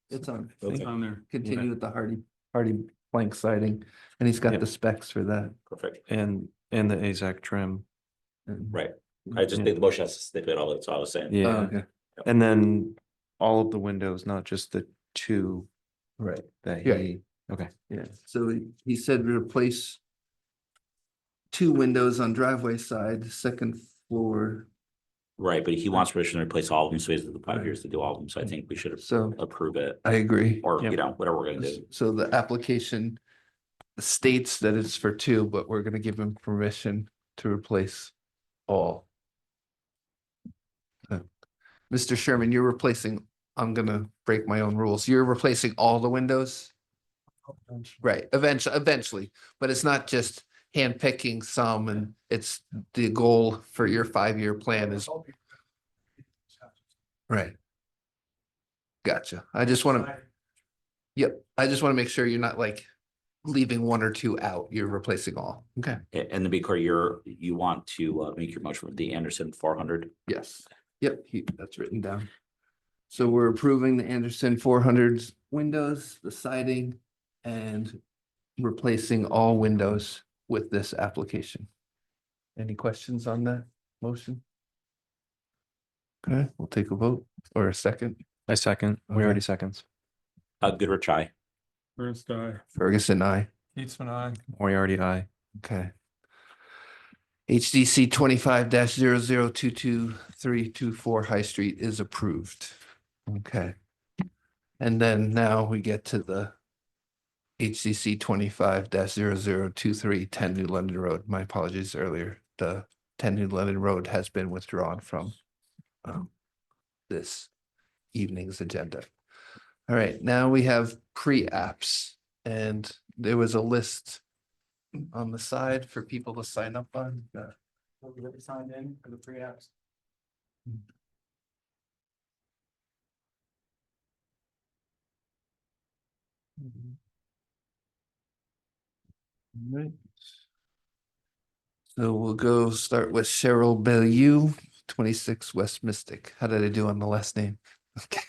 It's on, Okay. On there. continue with the hardy plank siding, and he's got Yep. the specs for that. perfect, And the AZAC trim. And- right. I just made the motion as to stipulate all that's all I was saying. Oh, Yeah, okay, and then all of the windows, not just the two right, that Yeah. he, okay. yeah, so he said replace two windows on driveway side, second floor, Right, but he wants permission to replace all of them, so he has the 5 Right. years to do all of them, so I think we should so approve it. I agree. Or, Yep. you know, whatever we're gonna do. So the application states that it's for two, but we're gonna give him permission to replace all. Mr. Sherman, you're replacing, I'm gonna break my own rules. You're replacing all the windows? Right, eventually, but it's not just handpicking some and it's the goal for your 5-year plan is, right. Gotcha. I just want to, yep, I just want to make sure you're not like leaving one or two out. You're replacing all. Okay, And to be clear, you want to make your motion with the Anderson 400. yes, yep, that's written down. So we're approving the Anderson 400s windows, the siding, and replacing all windows with this application. Any questions on that motion? Okay, we'll take a vote or a second. I second, Okay. Moriarty seconds, Goodrich, aye. Ernst, Ferguson, I. Keatsman, aye. Moriarty, aye. Okay. HDC 25-0022-324 High Street is approved. Okay. And then now we get to the HCC 25-0023 10 New London Road. My apologies earlier. The 10 New London Road has been withdrawn from this evening's agenda. All right, now we have pre-apps, and there was a list on the side for people to sign up on. Signed in for the pre-apps. Right. So we'll go start with Cheryl Bellew, 26 West Mystic. How did I do on the last name? Okay.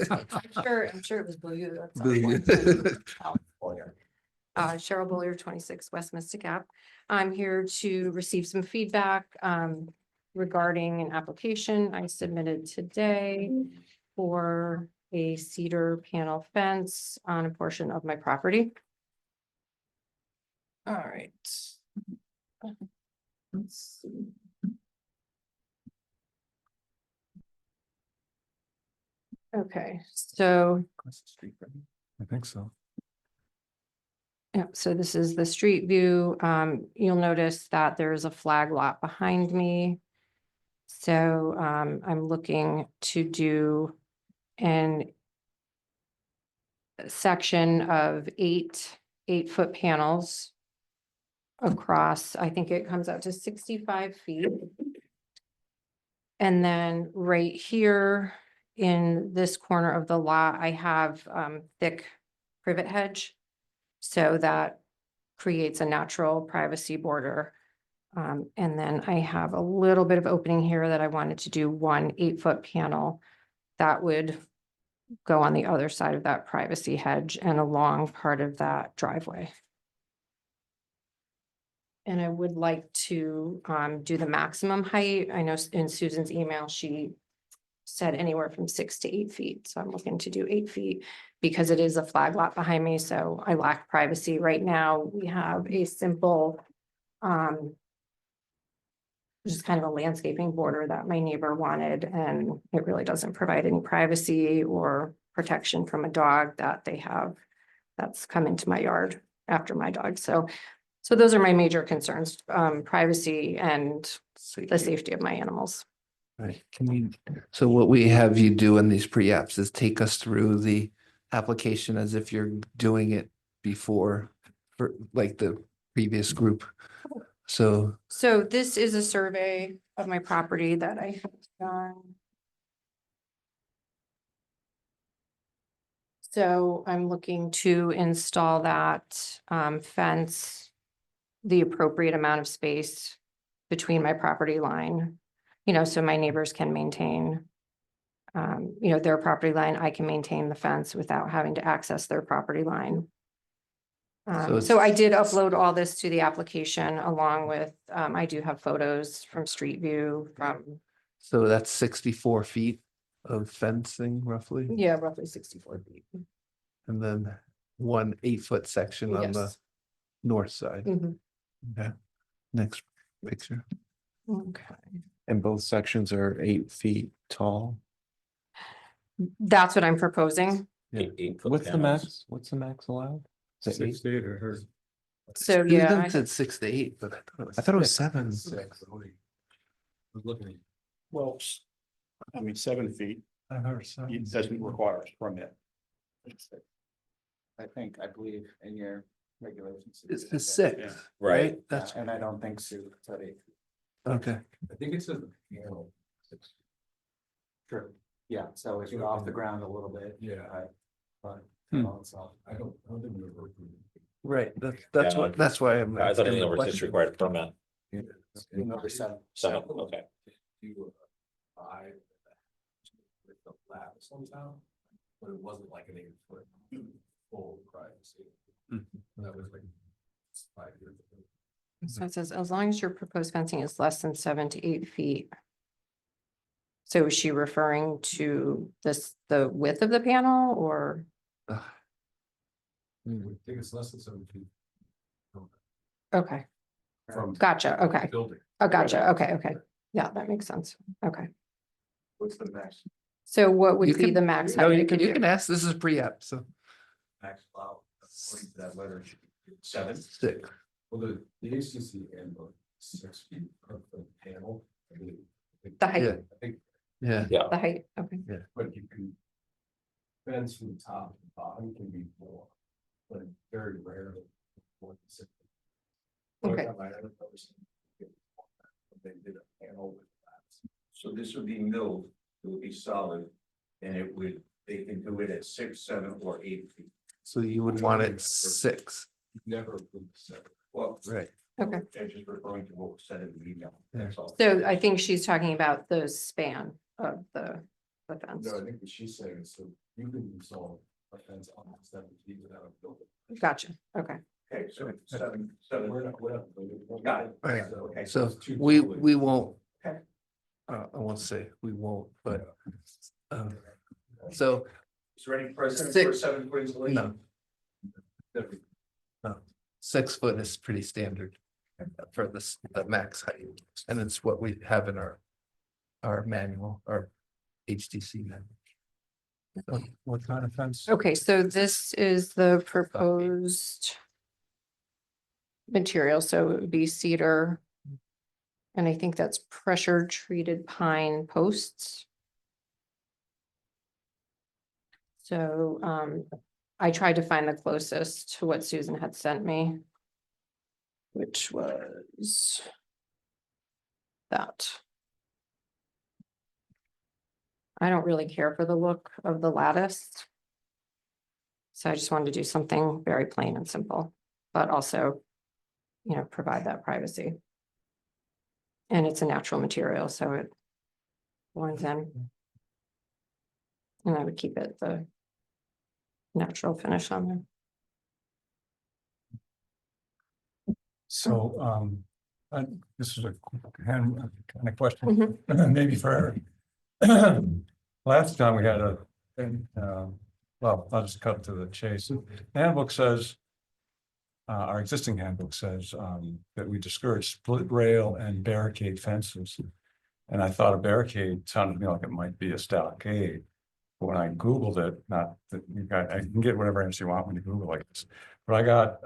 I'm sure it was Blue. That's all. Bellew. Cheryl Bullier, 26 West Mystic Ave. I'm here to receive some feedback regarding an application I submitted today for a cedar panel fence on a portion of my property. All right. Let's see. Okay, so, Across the street, right? I think so. yeah, so this is the street view. You'll notice that there is a flag lot behind me. So, I'm looking to do an section of 8-foot panels across, I think it comes out to 65 feet. And then right here in this corner of the lot, I have thick privet hedge. So that creates a natural privacy border. And then I have a little bit of opening here that I wanted to do 1 8-foot panel that would go on the other side of that privacy hedge and along part of that driveway. And I would like to do the maximum height. I know in Susan's email, she said anywhere from 6 to 8 feet. So I'm looking to do 8 feet because it is a flag lot behind me. So I lack privacy. Right now, we have a simple just kind of a landscaping border that my neighbor wanted, and it really doesn't provide any privacy or protection from a dog that they have that's come into my yard after my dog. So those are my major concerns, privacy and the safety of my animals. Right, can you, so what we have you do in these pre-apps is take us through the application as if you're doing it before, for like the previous group. So, So this is a survey of my property that I have done. So I'm looking to install that fence, the appropriate amount of space between my property line, so my neighbors can maintain, their property line. I can maintain the fence without having to access their property line. So I did upload all this to the application along with, I do have photos from Street View from, so that's 64 feet of fencing roughly, yeah, roughly 64 feet. and then 1 8-foot section on the Yes. north side. Mhm. Okay, next picture. Okay. And both sections are 8 feet tall. That's what I'm proposing. Yeah. 8-foot What's the panels. max? What's the max allowed? Is it 6 to 8 or her. So, Susan yeah, I- said 6 to 8, but I thought it was 7. Six. I was looking at. Well, I mean, 7 feet, I heard so. it doesn't require a permit. I believe in your regulations. It's the 6, Yeah. right? That's, And I don't think Sue said it. okay, I think it says the panel. Six. True. Yeah, so if you're off the ground a little bit. Yeah. But. Hmm. I don't think we've ever. right, that's Yeah. what, that's why I'm. I thought asking anything the over 6 question. required a permit. Number 7. 7, okay. You buy with the lab sometime, but it wasn't like an 8-foot full privacy. That was like 5 years ago. so it says, as long as your proposed fencing is less than 7 to 8 feet. So is she referring to the width of the panel or? Ugh. I think it's less than 7 feet. Okay, From. gotcha, okay. Building. Oh, gotcha, okay. Yeah, that makes sense. Okay. What's the max? So what You would be can- the max? No, height I you could can, you do? can ask, this is pre-app, so Max allowed, according to that letter, should be 7. 6. Well, the ACC and the 6 feet of the panel. I believe. The height, Yeah. I think, Yeah, Yeah, the height, okay. but you can. Fence from the top to the bottom can be more, but very rarely. more than 6 feet. Only Okay. time I ever noticed it, they did a panel with that. So this would be milled, it would be solid, and it would, they can do it at 6, 7, or 8 feet. so you would want it 6, Never approved 7. Well, right? Okay. I'm just referring to what was said in the email, that's all. So I think she's talking about the span of the fence. No, I think what she's saying is, so you can install a fence on 7 feet without a building. Gotcha, okay. Okay, so 7, 7. We're not. Got it. Right. Okay. So it's too we early. won't. Okay. I won't say we won't, but, so, Is there any precedent for 6 7-foot installation? no, 6 foot is pretty standard. for this, the max height, and it's what we have in our manual, our HDC manual. What kind of fence? Okay, so this is the proposed material, so it would be cedar. And I think that's pressure treated pine posts. So I tried to find the closest to what Susan had sent me, which was that. I don't really care for the look of the lattice. So I just wanted to do something very plain and simple, but also, you know, provide that privacy. And it's a natural material, so it blends in. And I would keep it the natural finish on there. So, this is a hand kind of question, maybe for Eric. Last time we had well, I'll just cut to the chase. The handbook says, our existing handbook says, that we discourage split rail and barricade fences. And I thought a barricade sounded to me like it might be a stockade. But when I Googled it, not that you guys, I can get whatever answer you want when you Google like this, but I got,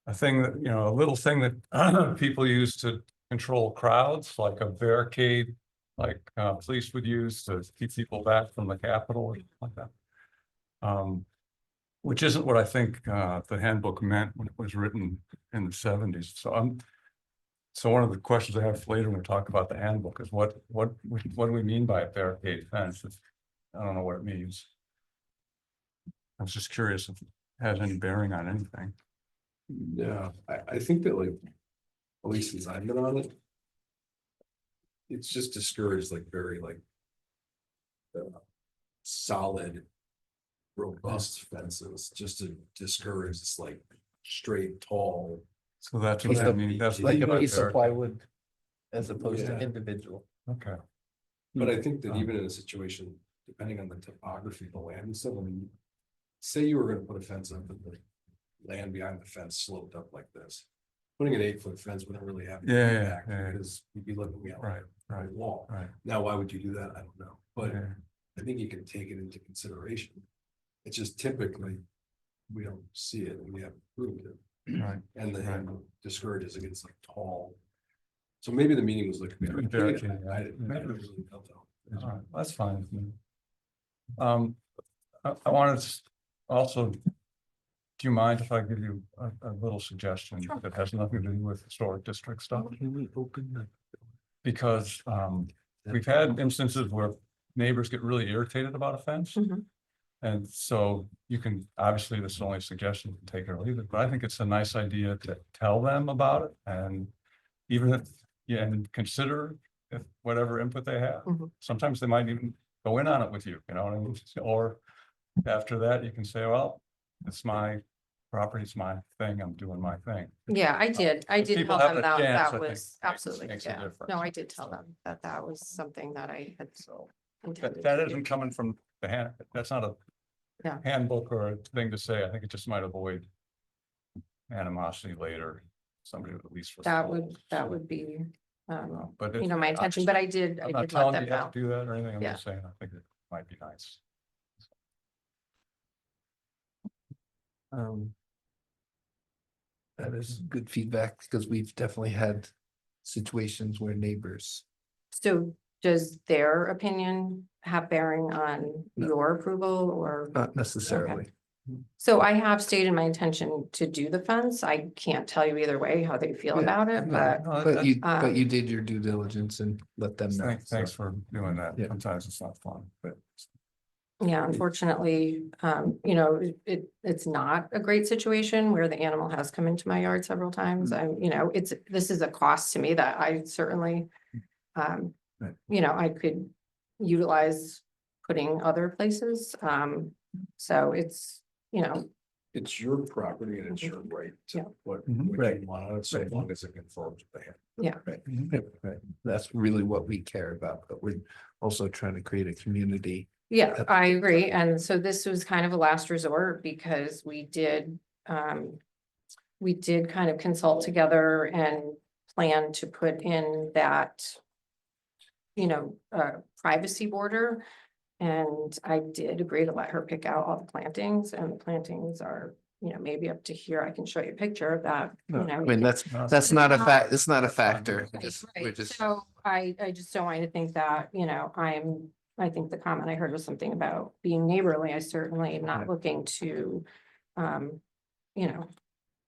a thing that, you know, a little thing that people use to control crowds, like a barricade, like police would use to keep people back from the Capitol or something like that. Which isn't what I think the handbook meant when it was written in the 70s. So one of the questions I have later when we talk about the handbook is what do we mean by a barricade fence? I don't know what it means. I was just curious if it has any bearing on anything. Yeah, I think that like, at least since I've been on it. It's just discouraged like very like. Solid. Robust fences, just to discourage this like straight, tall. So that's Piece what I of- mean. That's Like a what piece of barricade- plywood as opposed to Yeah. individual. Okay. But I think that even in a situation, depending on the topography of the land and stuff, I mean. Say you were gonna put a fence up, but the land behind the fence sloped up like this. Putting an 8-foot fence wouldn't really have. any Yeah, impact yeah. Because you'd be looking at Right, a wall. right. Now, why would you do that? I don't know, but Yeah. I think you can take it into consideration. It's just typically, we don't see it, and we haven't proved it. Right. And the Right. handbook discourages against like tall. So maybe the meaning was like. Barricade, yeah. I didn't really know though. All right, that's fine with me. I wanted to also, do you mind if I give you a little suggestion that has nothing to do with historic district stuff? Because we've had instances where neighbors get really irritated about a fence. Mhm. And so you can, obviously, this is only a suggestion, you can take it or leave it, but I think it's a nice idea to tell them about it and even if, yeah, and consider if whatever input they have. Mhm. Sometimes they might even go in on it with you, you know what I mean? Or after that, you can say, well, it's my property, it's my thing, I'm doing my thing. Yeah, I If did people tell have them a that chance, I that think was makes absolutely, a yeah. difference. No, I did tell them that that was something that I had So intended that to do. isn't coming from the hand, that's not a Yeah. handbook or a thing to say. I think it just might avoid animosity later. Somebody would at least. That respond. would be, But you it's- know, my intention, but I did I'm let not telling you them you have know. to do that or anything. I'm Yeah. just saying, I think it might be nice. That is good feedback because we've definitely had situations where neighbors. So does their opinion have bearing on No. your approval or? Not necessarily. So I have stated my intention to do the fence. I can't tell you either way how they feel Yeah, about it, no, but No, But you, um, but you did your due diligence and let them know. Thanks so. for doing that. Yeah. Sometimes it's not fun, but. yeah, unfortunately, you know, it's not a great situation where the animal has come into my yard several times. You know, this is a cost to me that I certainly, Right. you know, I could utilize putting other places. So it's, you know, It's your property and it's your right Yeah. to what Right. you want on it, so Right. long as it conforms with the hand. Right. That's really what we care about, but we're also trying to create a community. yeah, I agree. And so this was kind of a last resort because we did, we did kind of consult together and plan to put in that, privacy border. And I did agree to let her pick out all the plantings, and the plantings are, maybe up to here. I can show you a picture of that. I mean, that's not a fact, it's not a factor. Right, We're right. just, So I just don't want you to think that, I think the comment I heard was something about being neighborly. I certainly am not Right. looking to,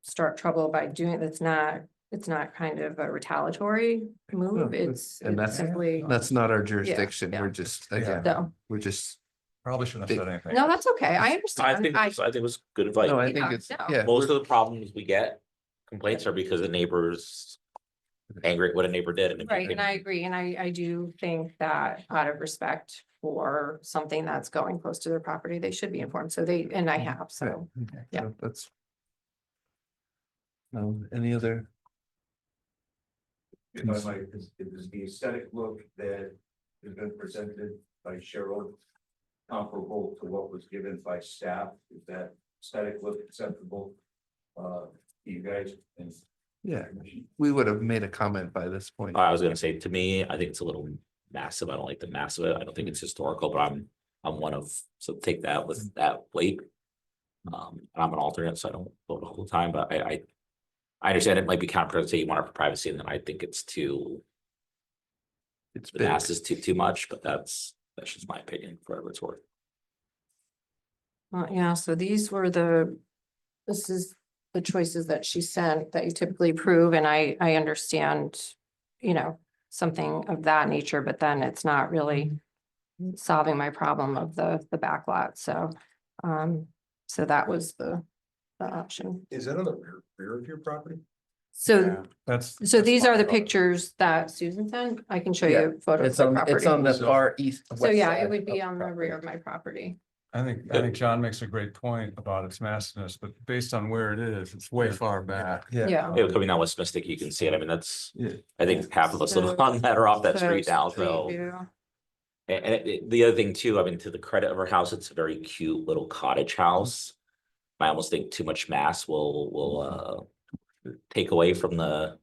start trouble by doing, it's not kind of a retaliatory move. It's and that's- simply, that's not our jurisdiction. yeah. We're just, again, so, we're just, Probably shouldn't have said anything. no, that's okay. I I understand. think, I think it was good advice. no, I think Yeah, it's, no. yeah. Most we're- of the problems we get, complaints are because the neighbors angry at what a neighbor did. And if you Right, and can- I agree, and I do think that out of respect for something that's going close to their property, they should be informed, so and I have, Right, so. okay, yeah. so that's. Any other? If I might, is the aesthetic look that has been presented by Cheryl comparable to what was given by staff? Is that aesthetic look acceptable? To you guys? And Yeah, we would have made a comment by this point. I was gonna say, to me, I think it's a little massive. I don't like the mass of it. I don't think it's historical, but I'm one of, so take that with that weight. I'm an alternate, so I don't vote the whole time, but I understand it might be counterproductive to say you want it for privacy, and then I think it's too, It's the big. mass is too much, but that's just my opinion, for whatever it's worth. Yeah, so this is the choices that she sent that you typically approve, and I understand, something of that nature, but then it's not really solving my problem of the backlot, so, so that was the option. Is that on the rear of your property? So, That's. so these are the fine. pictures that Susan sent. I can show Yeah, you photos It's of the on, it's on property. the far east. So west yeah, side it would be of on the property. rear of my property. I think John makes a great point about its massiveness, but based on where it is, it's way far back. Yeah. Yeah. Yeah, coming down West Mystic, you can see it. I mean, that's, Yeah. I think half of us live So- on that or off that So street now, street so. view. And the other thing too, I mean, to the credit of her house, it's a very cute little cottage house. I almost think too much mass will take away from the.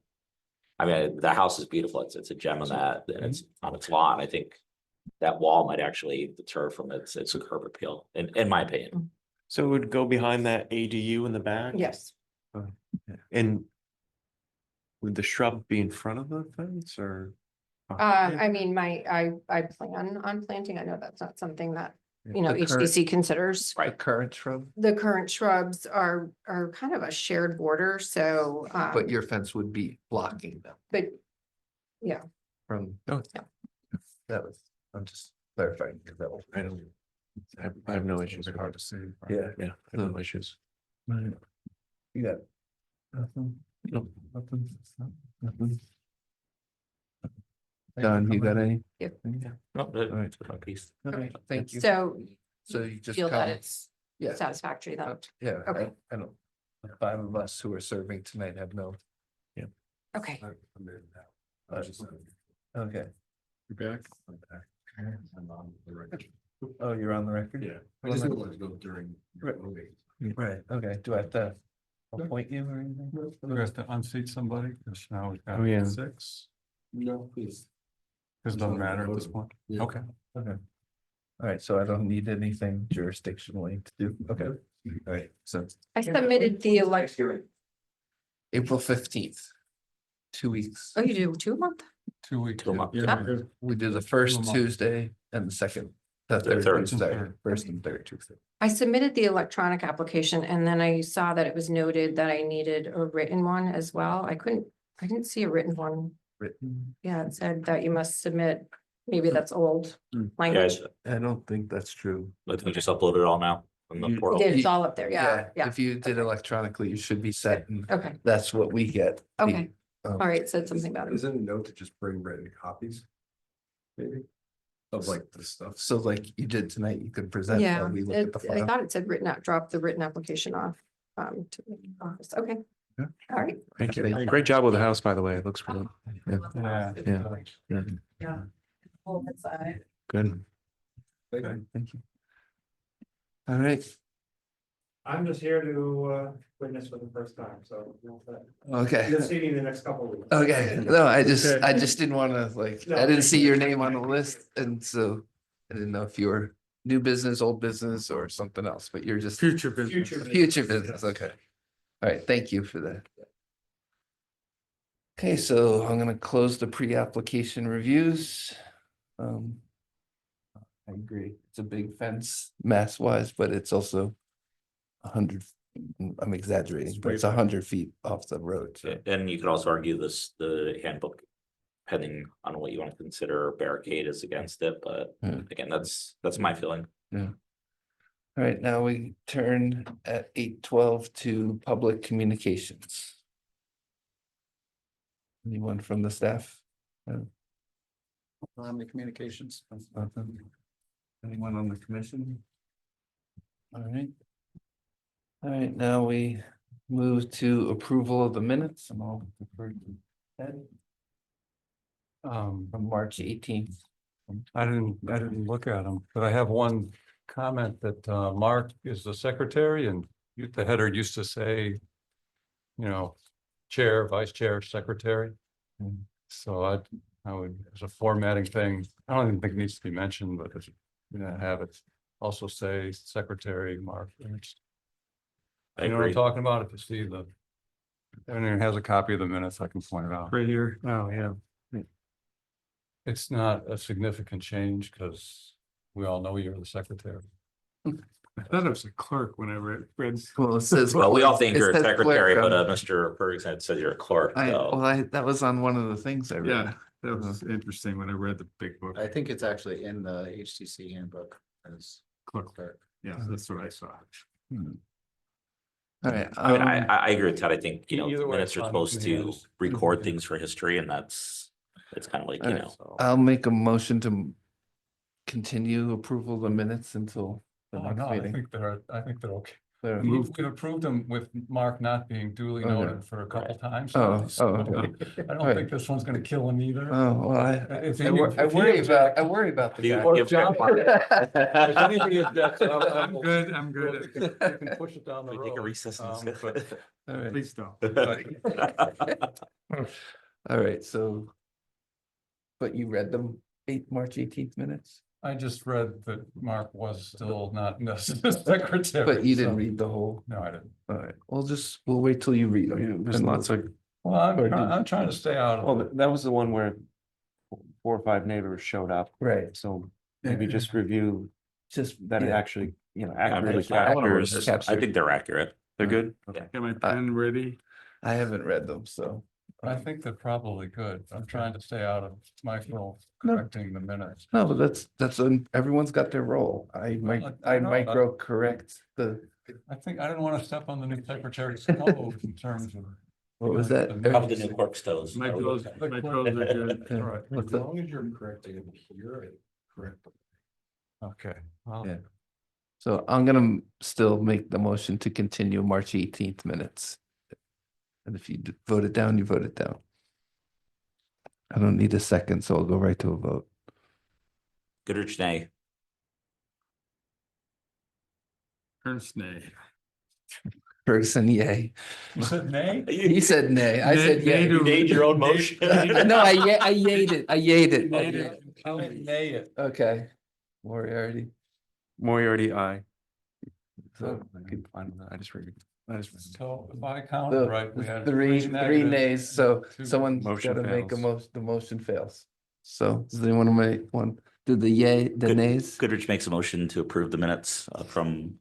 I mean, the house is beautiful. It's a gem of that, and it's on its lawn. I think that wall might actually deter from its curb appeal, in my opinion. So it would go behind that ADU in the back? Yes. And would the shrub be in front of the fence or? I mean, I plan on planting. I know that's not something that, The current- HDC considers. The current shrub, The current shrubs are kind of a shared border, so, but your fence would be blocking them but, yeah, from. Oh. Yeah. That was, I'm just clarifying, because that was. I don't. I have no issues. Hard to see. Yeah. Yeah, I have no issues. Right. You got. Nothing? Nope. Nothing? Nothing? Don, you got any? Yeah. No, right. it's my piece. Okay, thank you. so So you just feel that come, it's yeah, satisfactory though. yeah, Okay. I don't. The 5 of us who are serving tonight have no, Okay, okay. You're back? Oh, you're on the record? Yeah. I just didn't want to go during your Right. movie. Right, okay, do I have to appoint you or anything? We have to unseat somebody, because now we've got Oh, yeah. 6. No, please. Because it doesn't matter at this point. Yeah. Okay. Okay. All right, so I don't need anything jurisdictionally to do, okay, all right, so I submitted the April 15th. 2 weeks, oh, you do 2 a month? 2 weeks. 2 months. Yeah. we do the first month. Tuesday and the second, the The third third. Tuesday, first and third Tuesday. I submitted the electronic application and then I saw that it was noted that I needed a written one as well. I didn't see a written one. Written, Yeah, it said that you must submit, maybe that's old Hmm. language. Guys, I don't think that's true. let me just upload it all now from the You- portal. It's all up there, yeah, yeah. If you did electronically, you should be set, and Okay, that's what we get. The, okay, um, all right, it said something about it. Is it a note to just bring written copies? Maybe? Of like the stuff. So like you did tonight, you could present Yeah, while we look at the I file. thought it said written out, drop the written application off, to the office, okay. Yeah. All right, Thank you. Thank you. Great job with the house, by the way. It looks really, Yeah. yeah, yeah. Hold that side. good. Okay, thank you. All right. I'm just here to witness for the first time, so. Okay. You'll see me in the next couple of weeks. Okay, no, I Okay. just didn't wanna like, No, I didn't thank see you. your name on the list, and so. I didn't know if you were new business, old business, or something else, but you're just Future business. future business, okay. All right, thank you for that. Okay, so I'm gonna close the pre-application reviews. I agree, it's a big fence mass wise, but it's also 100, I'm exaggerating, but it's 100 feet off the road, so. And you could also argue this, the handbook, depending on what you want to consider barricade is against it, but Yeah. again, that's my feeling. Yeah. All right, now we turn at 8:12 to public communications. Anyone from the staff? On the communications. Nothing? Anyone on the commission? All right. All right, now we move to approval of the minutes. I'm all defer to Ed from March 18th. I didn't look at them, but I have one comment that Mark is the secretary and the header used to say, chair, vice chair, secretary. So I would, as a formatting thing, I don't even think it needs to be mentioned, but it's, have it also say secretary Mark. I You know what I'm agree. talking about? If you see anyone has a copy of the minutes, I can point it out. Right here. Oh, yeah. It's not a significant change because we all know you're the secretary. I thought it was a clerk when I read. Well, it says. Well, we all think it you're a says secretary, clerk but on- Mr. Ferguson said you're a clerk, so. that was on one of the things I read. Yeah, that was interesting when I read the big book. I think it's actually in the HTC handbook as Clerk. clerk. Yeah, that's what I saw. All right. I mean, I agree with Ted. I think, Either way, minutes it's are fine supposed with me. I to just- record things for history and it's kind of like, Alright. I'll make a motion to continue approval of the minutes until the Oh, next no, I meeting. think they're okay. There. We've approved them with Mark not being duly Okay. noted for a couple times. Oh, so okay. I don't Alright. think this one's gonna kill him either. Oh, well, If I he- wor- I if he worry objects- about the Do you- guy. if- If anybody objects, I'm good, I'm good. You can push it down the We road. take a recess. and but- All right. Please don't. All right, so. But you read them March 18th minutes, I just read that Mark was still not necessarily secretary. but you didn't so- read the whole. No, I didn't. All right, we'll wait till you read them. There's and lots of, Well, I'm trying to stay out of well, it. that was the one where 4 or 5 neighbors showed up. Right, So maybe just review just that it yeah. actually, I'm accurately just- I wanna captures. read this. I think they're accurate. They're good? Yeah. Get my pen ready. I haven't read them, so. I think they're probably good. I'm trying to stay out of micro No. correcting the minutes. No, but everyone's got their role. I I know, micro correct the, I think I didn't want to step on the new secretary's toes in terms of. what was that? Probably the new clerk's toes. My toes are good. Yeah, All right. what's As that? long as you're correcting it here, correct. Okay. Well, Yeah. So I'm gonna still make the motion to continue March 18th minutes. And if you vote it down, you vote it down. I don't need a second, so I'll go right to a vote. Goodrich, nay. Ernst, nay. Ferguson, yay. You said nay? He said nay. I said Nay yay. to- You made your own motion. No, I yayed it. I yayed it. Nay it. Okay. Moriarty. Moriarty, aye. So I can find that. I just read. So if I counted right, we had three negatives, nays, so two- someone's Motion gotta make a fails. the motion fails. So does anyone make one, do the yay, the Good- nays? Goodrich makes a motion to approve the minutes from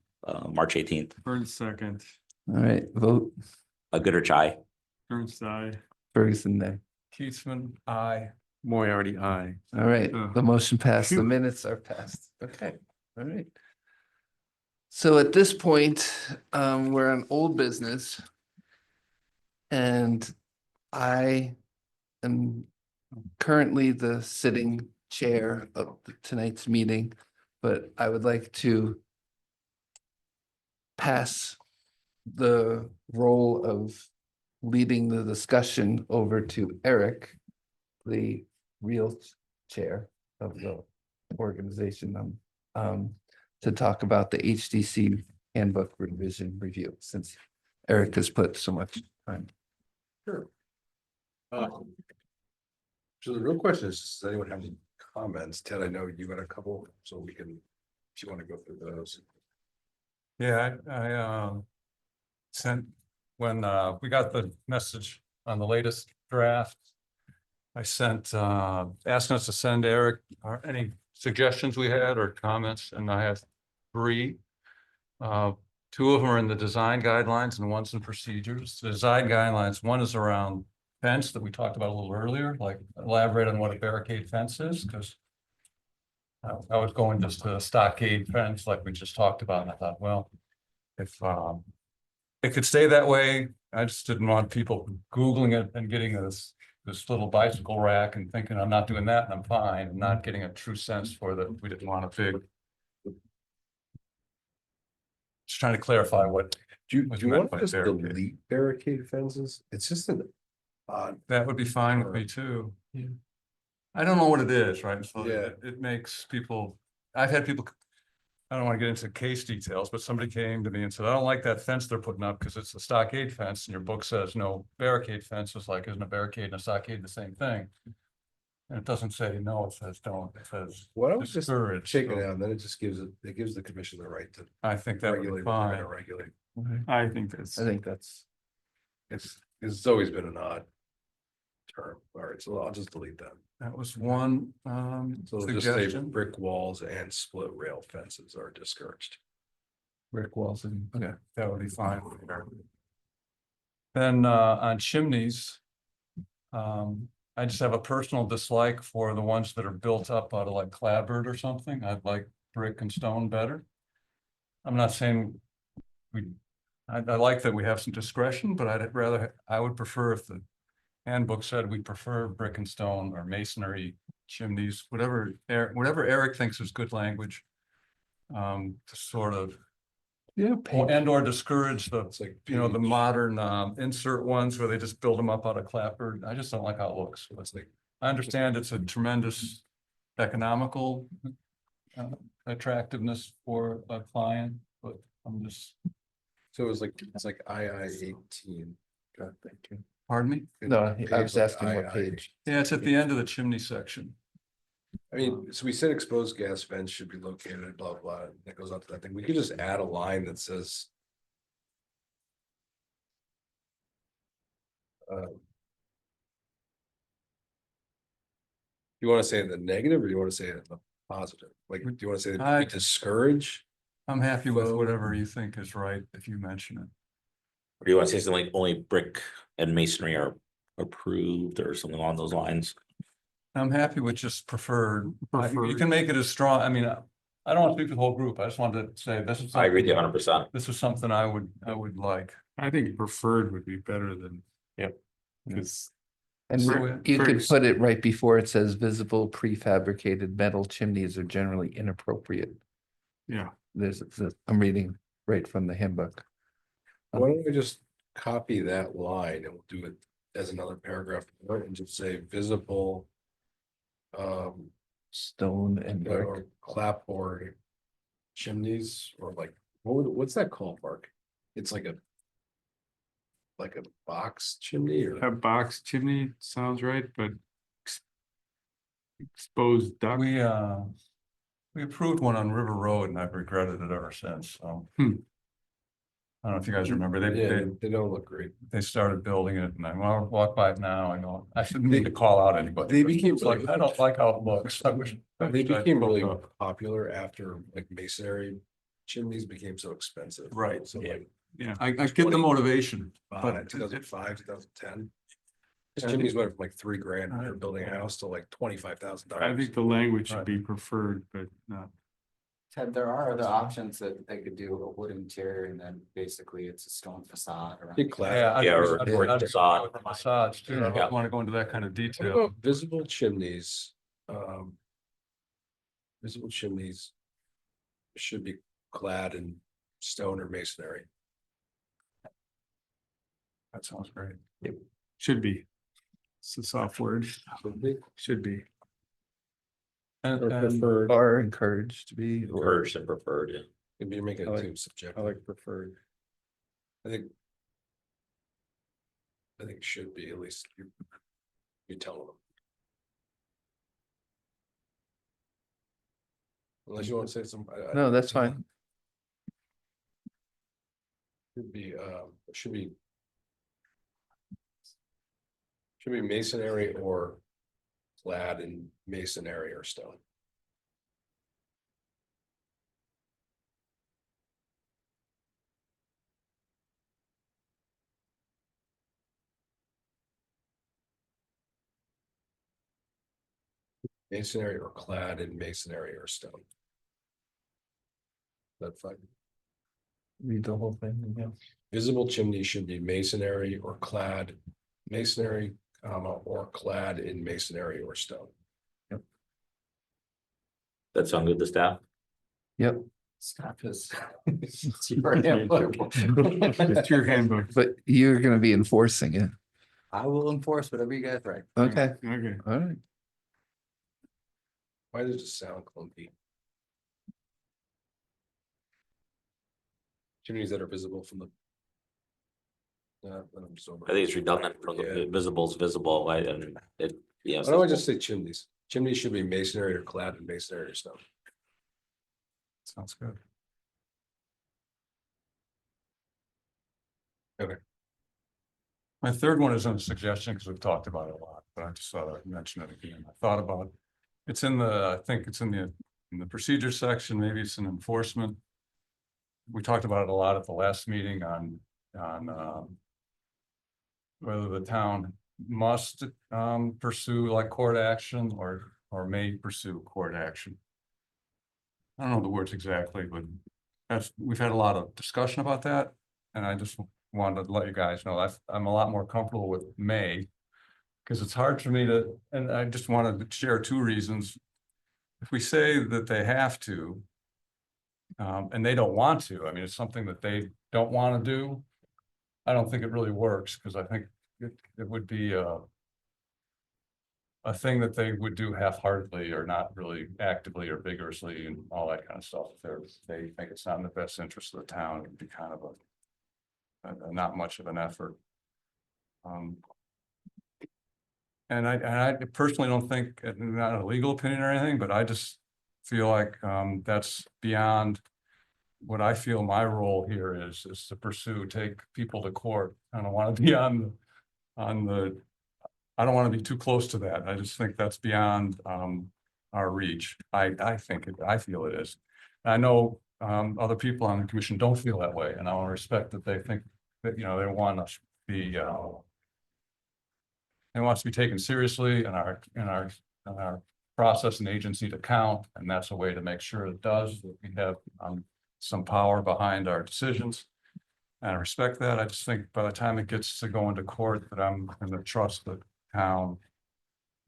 March 18th. Ernst second. All right, vote. Goodrich, aye. Ernst, I. Ferguson, nay. Keithman, aye. Moriarty, aye. All right, Oh. the motion passed, the Phew. minutes are passed. Okay, all right. So at this point, we're on old business. And I am currently the sitting chair of tonight's meeting, but I would like to pass the role of leading the discussion over to Eric, the real chair of the organization, to talk about the HDC handbook revision review, since Eric has put so much time. Sure. So the real question is, does anyone have any comments? Ted, I know you got a couple, so we can, if you want to go through those. Yeah, I sent, when we got the message on the latest draft. I sent asking us to send Eric any suggestions we had or comments, and I have 3. 2 of them are in the design guidelines and one's in procedures. The design guidelines, one is around fence that we talked about a little earlier, like elaborate on what a barricade fence is, because I was going just to a stockade fence like we just talked about, and I thought, well, if it could stay that way, I just didn't want people Googling it and getting this little bicycle rack and thinking I'm not doing that and I'm fine, and not getting a true sense for that we didn't want a big. Just trying to clarify what Do you was want meant to by just barricade. delete barricade fences? It's just an odd. That would be fine with me too. I don't know what it is, right? So Yeah. it makes people, I've had people, I don't want to get into case details, but somebody came to me and said, I don't like that fence they're putting up because it's a stockade fence and your book says no barricade fence. It's like, isn't a barricade and a stockade the same thing? And it doesn't say no, it says don't, it says Why don't we just discourage. shake it So out, and then it just gives the commission the right to I think that would be regulate what they're fine. gonna regulate. I think that's. I think that's, It's always been an odd term. All right, so I'll just delete that. That was one So it'll just say suggestion. brick walls and split rail fences are discouraged. brick walls and, okay. That would be fine. Then on chimneys. I just have a personal dislike for the ones that are built up out of like clapboard or something. I'd like brick and stone better. I'm not saying I like that we have some discretion, but I would prefer if the handbook said we prefer brick and stone or masonry chimneys, whatever Eric thinks is good language. To sort of, or discourage the, It's like, the modern insert ones where they just build them up out of clapboard. I just don't like how it looks. it's like, I understand it's a tremendous economical attractiveness for a client, but I'm just, so it's like II 18. God, thank you. pardon me? No, I Page was like asking what II. page. Yeah, it's at the end of the chimney section. I mean, so we said exposed gas vents should be located, blah, blah, and that goes on to that thing. We could just add a line that says. You want to say the negative or you want to say the positive? Like, do you want to say that we discourage? I'm happy with So- whatever you think is right, if you mention it. Or do you want to say something like only brick and masonry are approved or something along those lines? I'm happy with just preferred. You Preferred. can make it as strong, I mean, I don't want to speak for the whole group, I just wanted to say this is. I agree with you something- 100%. This is something I would like. I think preferred would be better than. Yep. Because And So, you could first- put it right before it says visible prefabricated metal chimneys are generally inappropriate. yeah, I'm reading right from the handbook. Why don't we just copy that line and we'll do it as another paragraph and just say visible. Stone and brick. Or clapboard chimneys or like, what's that called, Mark? It's like a box chimney or a box chimney sounds right, but. Exposed duct. We approved one on River Road and I've regretted it ever since, so. I don't know if you guys remember, yeah, they don't look great. they started building it and I walk by it now, I go, I shouldn't need to call out anybody. They but became it's like, I don't like how it looks. I wish. They I'd became really pulled up. popular after like masonry chimneys became so expensive. Right, So yeah. like Yeah, I get the motivation, but 2005, 2010. Chimneys went from like $3,000 for building a house to like $25,000. I think the language should Right. be preferred, but not. Ted, there are other options that they could do a wood interior and then basically it's a stone facade around. Big clap. yeah. Yeah, or brick facade. With the facades too, I Yeah. don't want to go into that kind of What detail. about visible chimneys? Visible chimneys should be clad in stone or masonry. That sounds great. Should be. It's a soft word, should be. Or And preferred. Are encouraged to be, or Encouraged and preferred. Yeah. Maybe you're making I it like- too subjective. I like preferred. I think. I think it should be, at least you're telling them. Unless you want to say some. No, that's fine. Should be, it should be. Should be masonry or clad in masonry or stone. Masonry or clad in masonry or stone. That's fine. Read the whole thing again. Visible chimney should be masonry or clad, masonry, or clad in masonry or stone. That sound good to staff? Yep, Staff is. It's your handbook. It's your handbook. but you're gonna be enforcing it. I will enforce whatever you guys write. Okay, Okay. all right. Why does it sound clunky? Chimneys that are visible from the. I'm just over. I think it's redundant from Yeah. the visible's visible, right, and it, yeah. Why don't I just say chimneys? Chimneys should be masonry or clad in masonry or stone. Sounds good. Okay. My third one isn't a suggestion because we've talked about it a lot, but I just thought I'd mention it again. I thought about. It's in the, I think it's in the procedure section, maybe it's in enforcement. We talked about it a lot at the last meeting on whether the town must pursue like court action or may pursue court action. I don't know the words exactly, but we've had a lot of discussion about that. And I just wanted to let you guys know I'm a lot more comfortable with may. Because it's hard for me to, and I just wanted to share two reasons. If we say that they have to, and they don't want to, I mean, it's something that they don't want to do. I don't think it really works, because I think it would be a thing that they would do half-heartedly or not really actively or vigorously and all that kind of stuff. If they think it's not in the best interest of the town, it'd be kind of a not much of an effort. And I personally don't think, not a legal opinion or anything, but I just feel like that's beyond what I feel my role here is to pursue, take people to court. I don't want to be I don't want to be too close to that. I just think that's beyond our reach. I feel it is. I know other people on the commission don't feel that way, and I want to respect that they think that, they want us to be it wants to be taken seriously in our process and agency to count, and that's a way to make sure it does, that we have some power behind our decisions. And I respect that. I just think by the time it gets to go into court, that I'm going to trust the town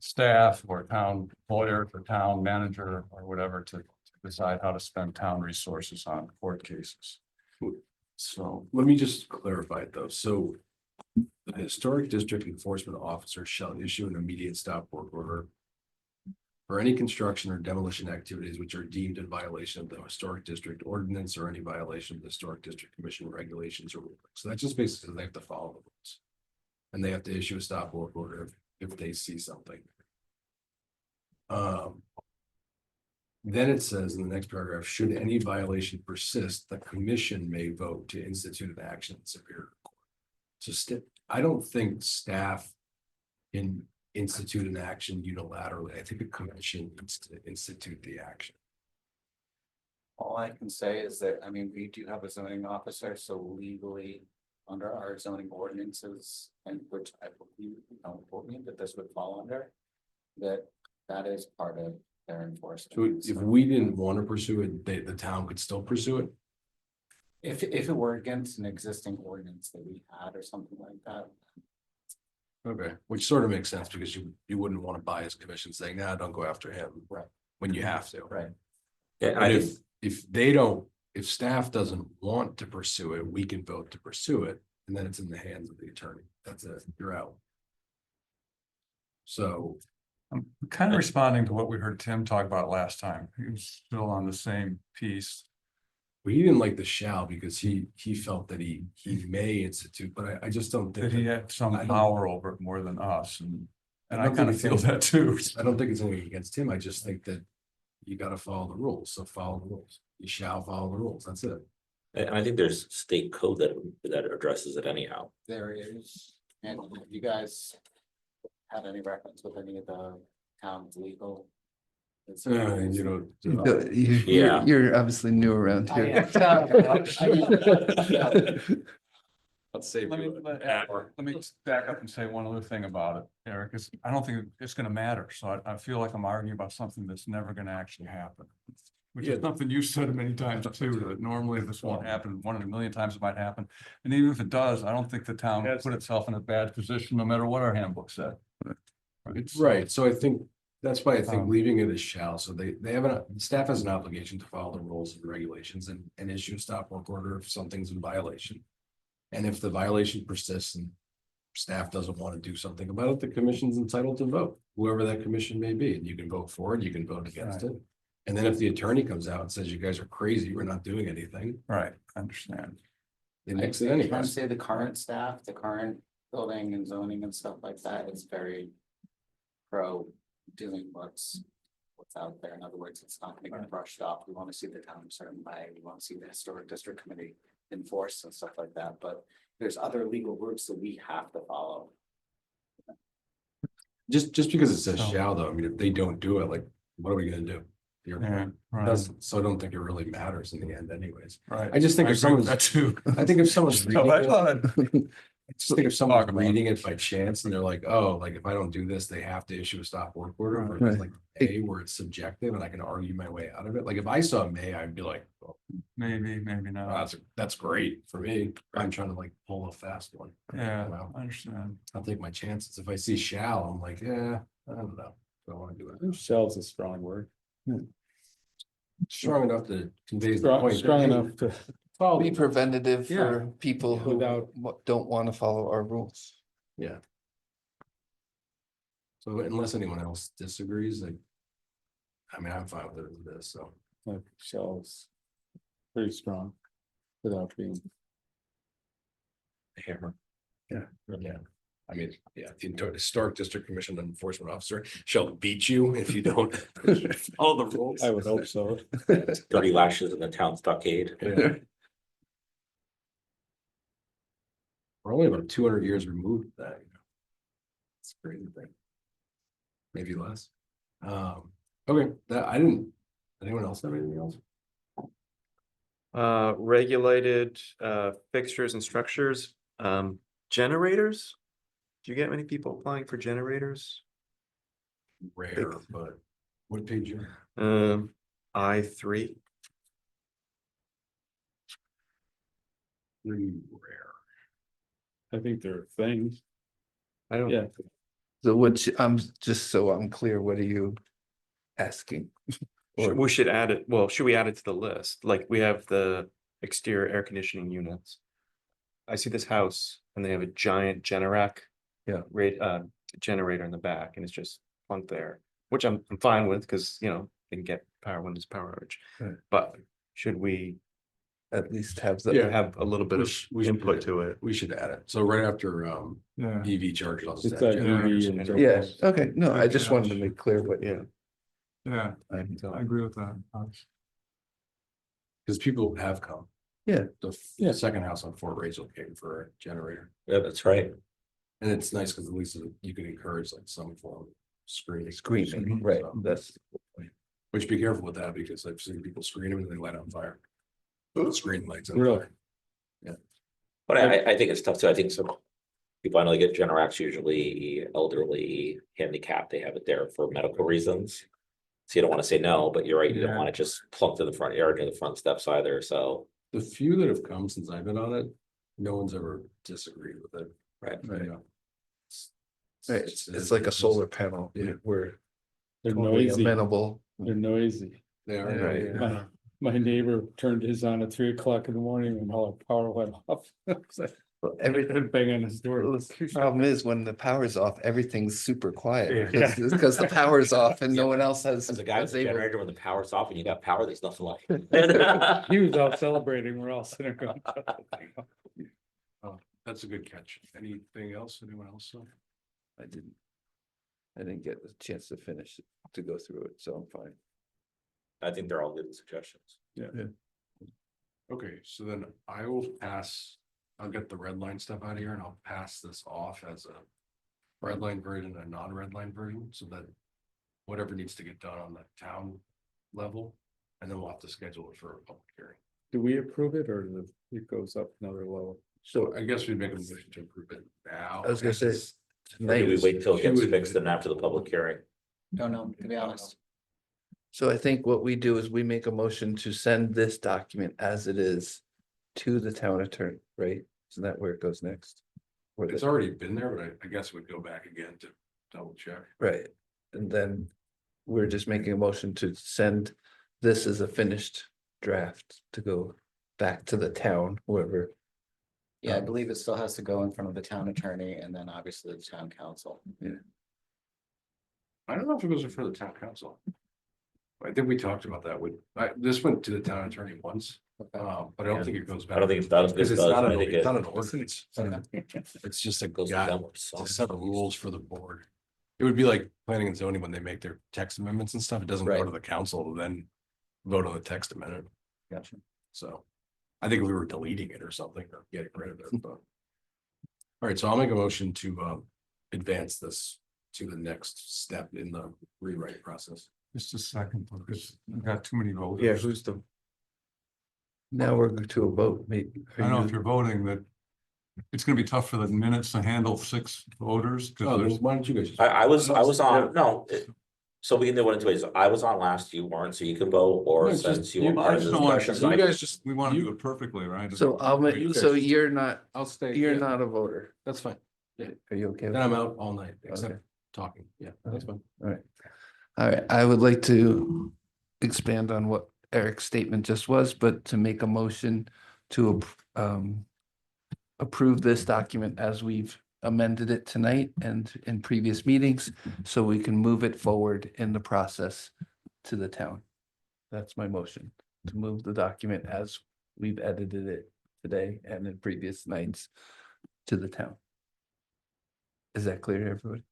staff or town lawyer or town manager or whatever to decide how to spend town resources on court cases. So let me just clarify it though. So the historic district enforcement officer shall issue an immediate stop work order for any construction or demolition activities which are deemed in violation of the historic district ordinance or any violation of the historic district commission regulations or rules. So that just basically says they have to follow the rules. And they have to issue a stop work order if they see something. Then it says in the next paragraph, should any violation persist, the commission may vote to institute an action in Superior Court. So I don't think staff can institute an action unilaterally. I think the commission needs to institute the action. All I can say is that, I mean, we do have a zoning officer, so legally, under our zoning ordinances, and which I believe, don't quote me, that this would fall under, that is part of their enforcement. So if we didn't want to pursue it, the town could still pursue it. If it were against an existing ordinance that we had or something like that. Okay, which sort of makes sense because you wouldn't want to bias commission saying, nah, don't go after him. Right. When you have to. Right. Yeah, And if staff doesn't want to pursue it, we can vote to pursue it, and then it's in the hands of the attorney. That's it, you're out. So, I'm kind of responding to what we heard Tim talk about last time. He was still on the same piece. he didn't like the shall because he felt that he may institute, but I just don't think. That he that- had some I don't- power over it more than us, and I I don't kind of think it's feel that too. I don't think it's anything against him. I just think that you gotta follow the rules. So follow the rules. You shall follow the rules. That's it. And I think there's state code that addresses it anyhow. There is, and you guys had any reference with any of the town's legal? You know. Yeah. You're obviously new around I here. Let's say. Let me back up and say one other thing about it, Eric, is I don't think it's gonna matter, so I feel like I'm arguing about something that's never gonna actually happen. Which is Yeah. something you said many times too, that normally this won't happen, 1 in a million times it might happen. And even if it does, I don't think the town will put itself in a bad position, no matter what our handbook said. Right, so I think, that's why I think Um, leaving it as shall, so they have the staff has an obligation to follow the rules and regulations and issue a stop work order if something's in violation. And if the violation persists and staff doesn't want to do something about it, the commission's entitled to vote, whoever that commission may be, and you can vote for it, you can vote against it. And then if the attorney comes out and says, you guys are crazy, we're not doing anything, Right, I understand. they mix it I'd anyway. say the current staff, the current building and zoning and stuff like that is very pro doing what's out there. In other words, it's not gonna get brushed off. We want to see the town a certain way. We want to see the historic district committee enforced and stuff like that, but there's other legal routes that we have to follow. Just because it says So- shall though, I mean, if they don't do it, like, what are we gonna do? Your Yeah, point. right, Doesn't, so I don't think it really matters in the end anyways. right. I just think I if agree with someone's, that too. I think if someone's No, reading I it, thought- I just think if someone's Talk about reading it by chance and they're like, oh, like if I don't do this, they have to issue a stop work order. Right. Versus like A where it's subjective and I can argue my way out of it. Like if I saw May, I'd be like, well, Maybe not. that's great for me. I'm trying to like pull a fast one. Yeah, Well, I understand. I'll take my chances. If I see shall, I'm like, yeah, I don't know. Do I want to do it? Shell's a strong word. Strong enough to convey the point. Strong enough to. Be preventative Yeah. for people who Without- don't want to follow our rules. Yeah. So unless anyone else disagrees, like, I mean, I'm fine with it with this, so. Shell's pretty strong without being. Hammer. Yeah. I mean, yeah, the historic district commission enforcement officer shall beat you if you don't follow the rules. I would hope so. 30 lashes in the town stockade. Yeah. We're only about 200 years removed from that, you know. It's a crazy thing. Maybe less. Okay, that I didn't, anyone else have anything else? Regulated fixtures and structures, generators. Do you get many people applying for generators? Rare, but what page you? I3. Pretty rare. I think there are things. I don't. Yeah. So what, I'm just so I'm clear, what are you asking? We should add it, well, should we add it to the list? Like, we have the exterior air conditioning units. I see this house and they have a giant Generac. Yeah. Generator in the back and it's just plunked there, which I'm fine with, because you know, they can get power when there's power outage. Right. But should we At least have the. Yeah. have a little bit of We should input do to it? We should add it. So right after Yeah, EV chargers. I'll just It's add like generators. EV and- Yeah, okay, no, I just wanted to make clear what. Yeah. yeah, I'm- I agree with that. Because people have come. Yeah. Yeah. Second house on Fort Rachel came for a generator. Yeah, that's right. And it's nice because at least you can encourage like some form of screening. Screening, right, So, that's. Which be careful with that because I've seen people screen them and they light on fire. Screen lights. on Really? fire. But I think it's tough too. I think some people I know they get Generacs, usually elderly, handicapped, they have it there for medical reasons. So you don't want to say no, but you're right, you don't Yeah. want it just plunked in the front yard near the front steps either, so. The few that have come since I've been on it, no one's ever disagreed with it. Right. You know. Right, it's like a solar panel, Yeah. we're They're totally noisy. amenable. They're noisy. They are. Right. yeah. My neighbor turned his on at 3 o'clock in the morning and all the power went off. Well, everything, Bang on his door. the problem is when the power's off, everything's super quiet Yeah. because the power's off and no one else has. As a guy with is a able- generator, when the power's off and you got power, there's nothing like it. He was out celebrating, we're all sitting going. Oh, that's a good catch. Anything else? Anyone else? I didn't get a chance to finish, to go through it, so I'm fine. I think they're all good suggestions. Okay, so then I will pass, I'll get the red line stuff out of here and I'll pass this off as a red line version and a non-red line version, so that whatever needs to get done on the town level, and then we'll have to schedule it for a public hearing. Do we approve it or it goes up another level? So I guess we'd make a motion to approve it now. I was gonna say, Or do tonight we is- wait till it She gets would- fixed and after the public hearing? Don't know, to be honest. So I think what we do is we make a motion to send this document as it is to the town attorney, right? Isn't that where it goes next? Or It's the- already been there, but I guess we'd go back again to double check. Right, and then we're just making a motion to send this as a finished draft to go back to the town, whoever. Yeah, I believe it still has to go in front of the town attorney and then obviously the town council. I don't know if it goes in front of the town council. I think we talked about that with, this went to the town attorney once, but I don't think it goes back. I don't think it's done. Because it's does, not and an, I think it's it not an ordinance. Okay. It's just a goes guide, down. it's a set of rules for the board. It would be like planning and zoning when they make their text amendments and stuff. It doesn't go Right. to the council, then vote on the text amendment. Gotcha. So I think we were deleting it or something or getting rid of it, but. All right, so I'll make a motion to advance this to the next step in the rewrite process. Just a second, because we've got too many voters. Yeah, who's the, Now we're to a vote, maybe. I don't know if you're voting that it's gonna be tough for the minutes to handle 6 voters. 'cause Oh, then there's- why don't you guys? I was on, no. So we can do one in 2 ways. I was on last, you weren't, so you can vote, or No, it's since just- you were you- part I of just the don't want, discussion. you so I- guys just, we want to do it perfectly, right? So I'll You make, guys- so you're not, I'll stay. you're yeah, not a voter. That's fine. Are you okay? with Then I'm that? out all night, Okay. except talking. Yeah, that's fine. All right, I would like to expand on what Eric's statement just was, but to make a motion to approve this document as we've amended it tonight and in previous meetings, so we can move it forward in the process to the town. That's my motion, to move the document as we've edited it today and in previous nights to the town. Is that clear to everybody?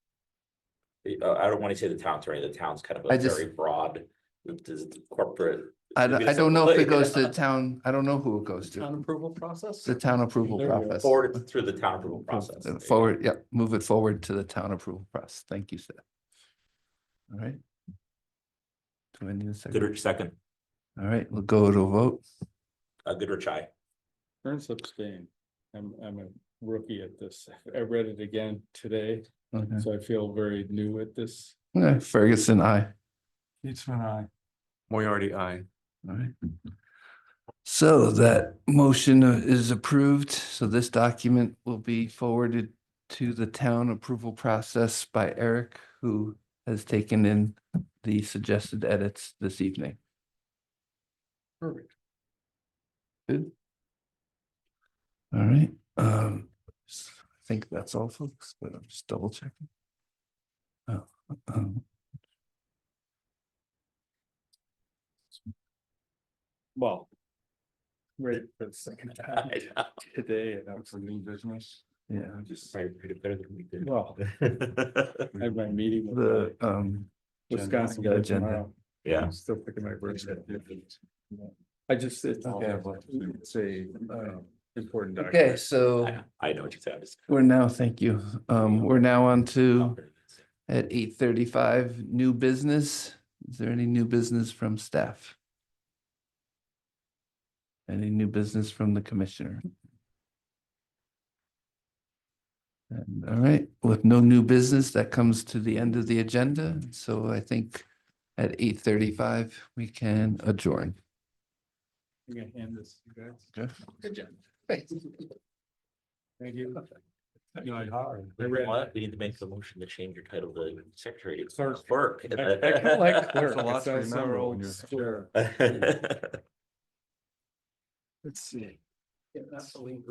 I don't want to say the town attorney, the town's kind of I a just- very broad, this corporate. I don't know if it goes to the town, I don't know who it goes to, Town approval process? the town approval There we go. process. Forward it through the town approval process. There you go. Forward, yep, move it forward to the town approval process. Thank you, Seth. All right. Do I need a second? Goodrich second, All right, we'll go to a vote. Goodrich, aye. Ernst abstain. I'm a rookie at this. I read it again today, Okay. so I feel very new at this. Okay, Ferguson, aye. Eastman, I. Moriarty, aye. All right. So that motion is approved. So this document will be forwarded to the town approval process by Eric, who has taken in the suggested edits this evening. Perfect. Good. All right, I think that's all, folks, but I'm just double checking. Oh, Well. Right for the second time today, and That's a new business. yeah, Just probably pretty better than we did. well, I had my meeting with the, the Wisconsin guy agenda. tomorrow. Yeah. I'm still picking my words. I just, it's Okay. it's a important Okay, document. so I know what you said. we're now, thank you, we're now on to at 8:35, new business. Is there any new business from staff? Any new business from the commissioner? And all right, with no new business, that comes to the end of the agenda. So I think at 8:35, we can adjourn. I'm gonna hand this to you guys. Okay. Good job. Thank you. You know, hard. I read- What? We need to make the motion to change your title to secretary. to Clerk. Clerk. I kind of like clerk. It's a lot It to sounds so remember when old you're- school. Let's see. Yeah, that's the link.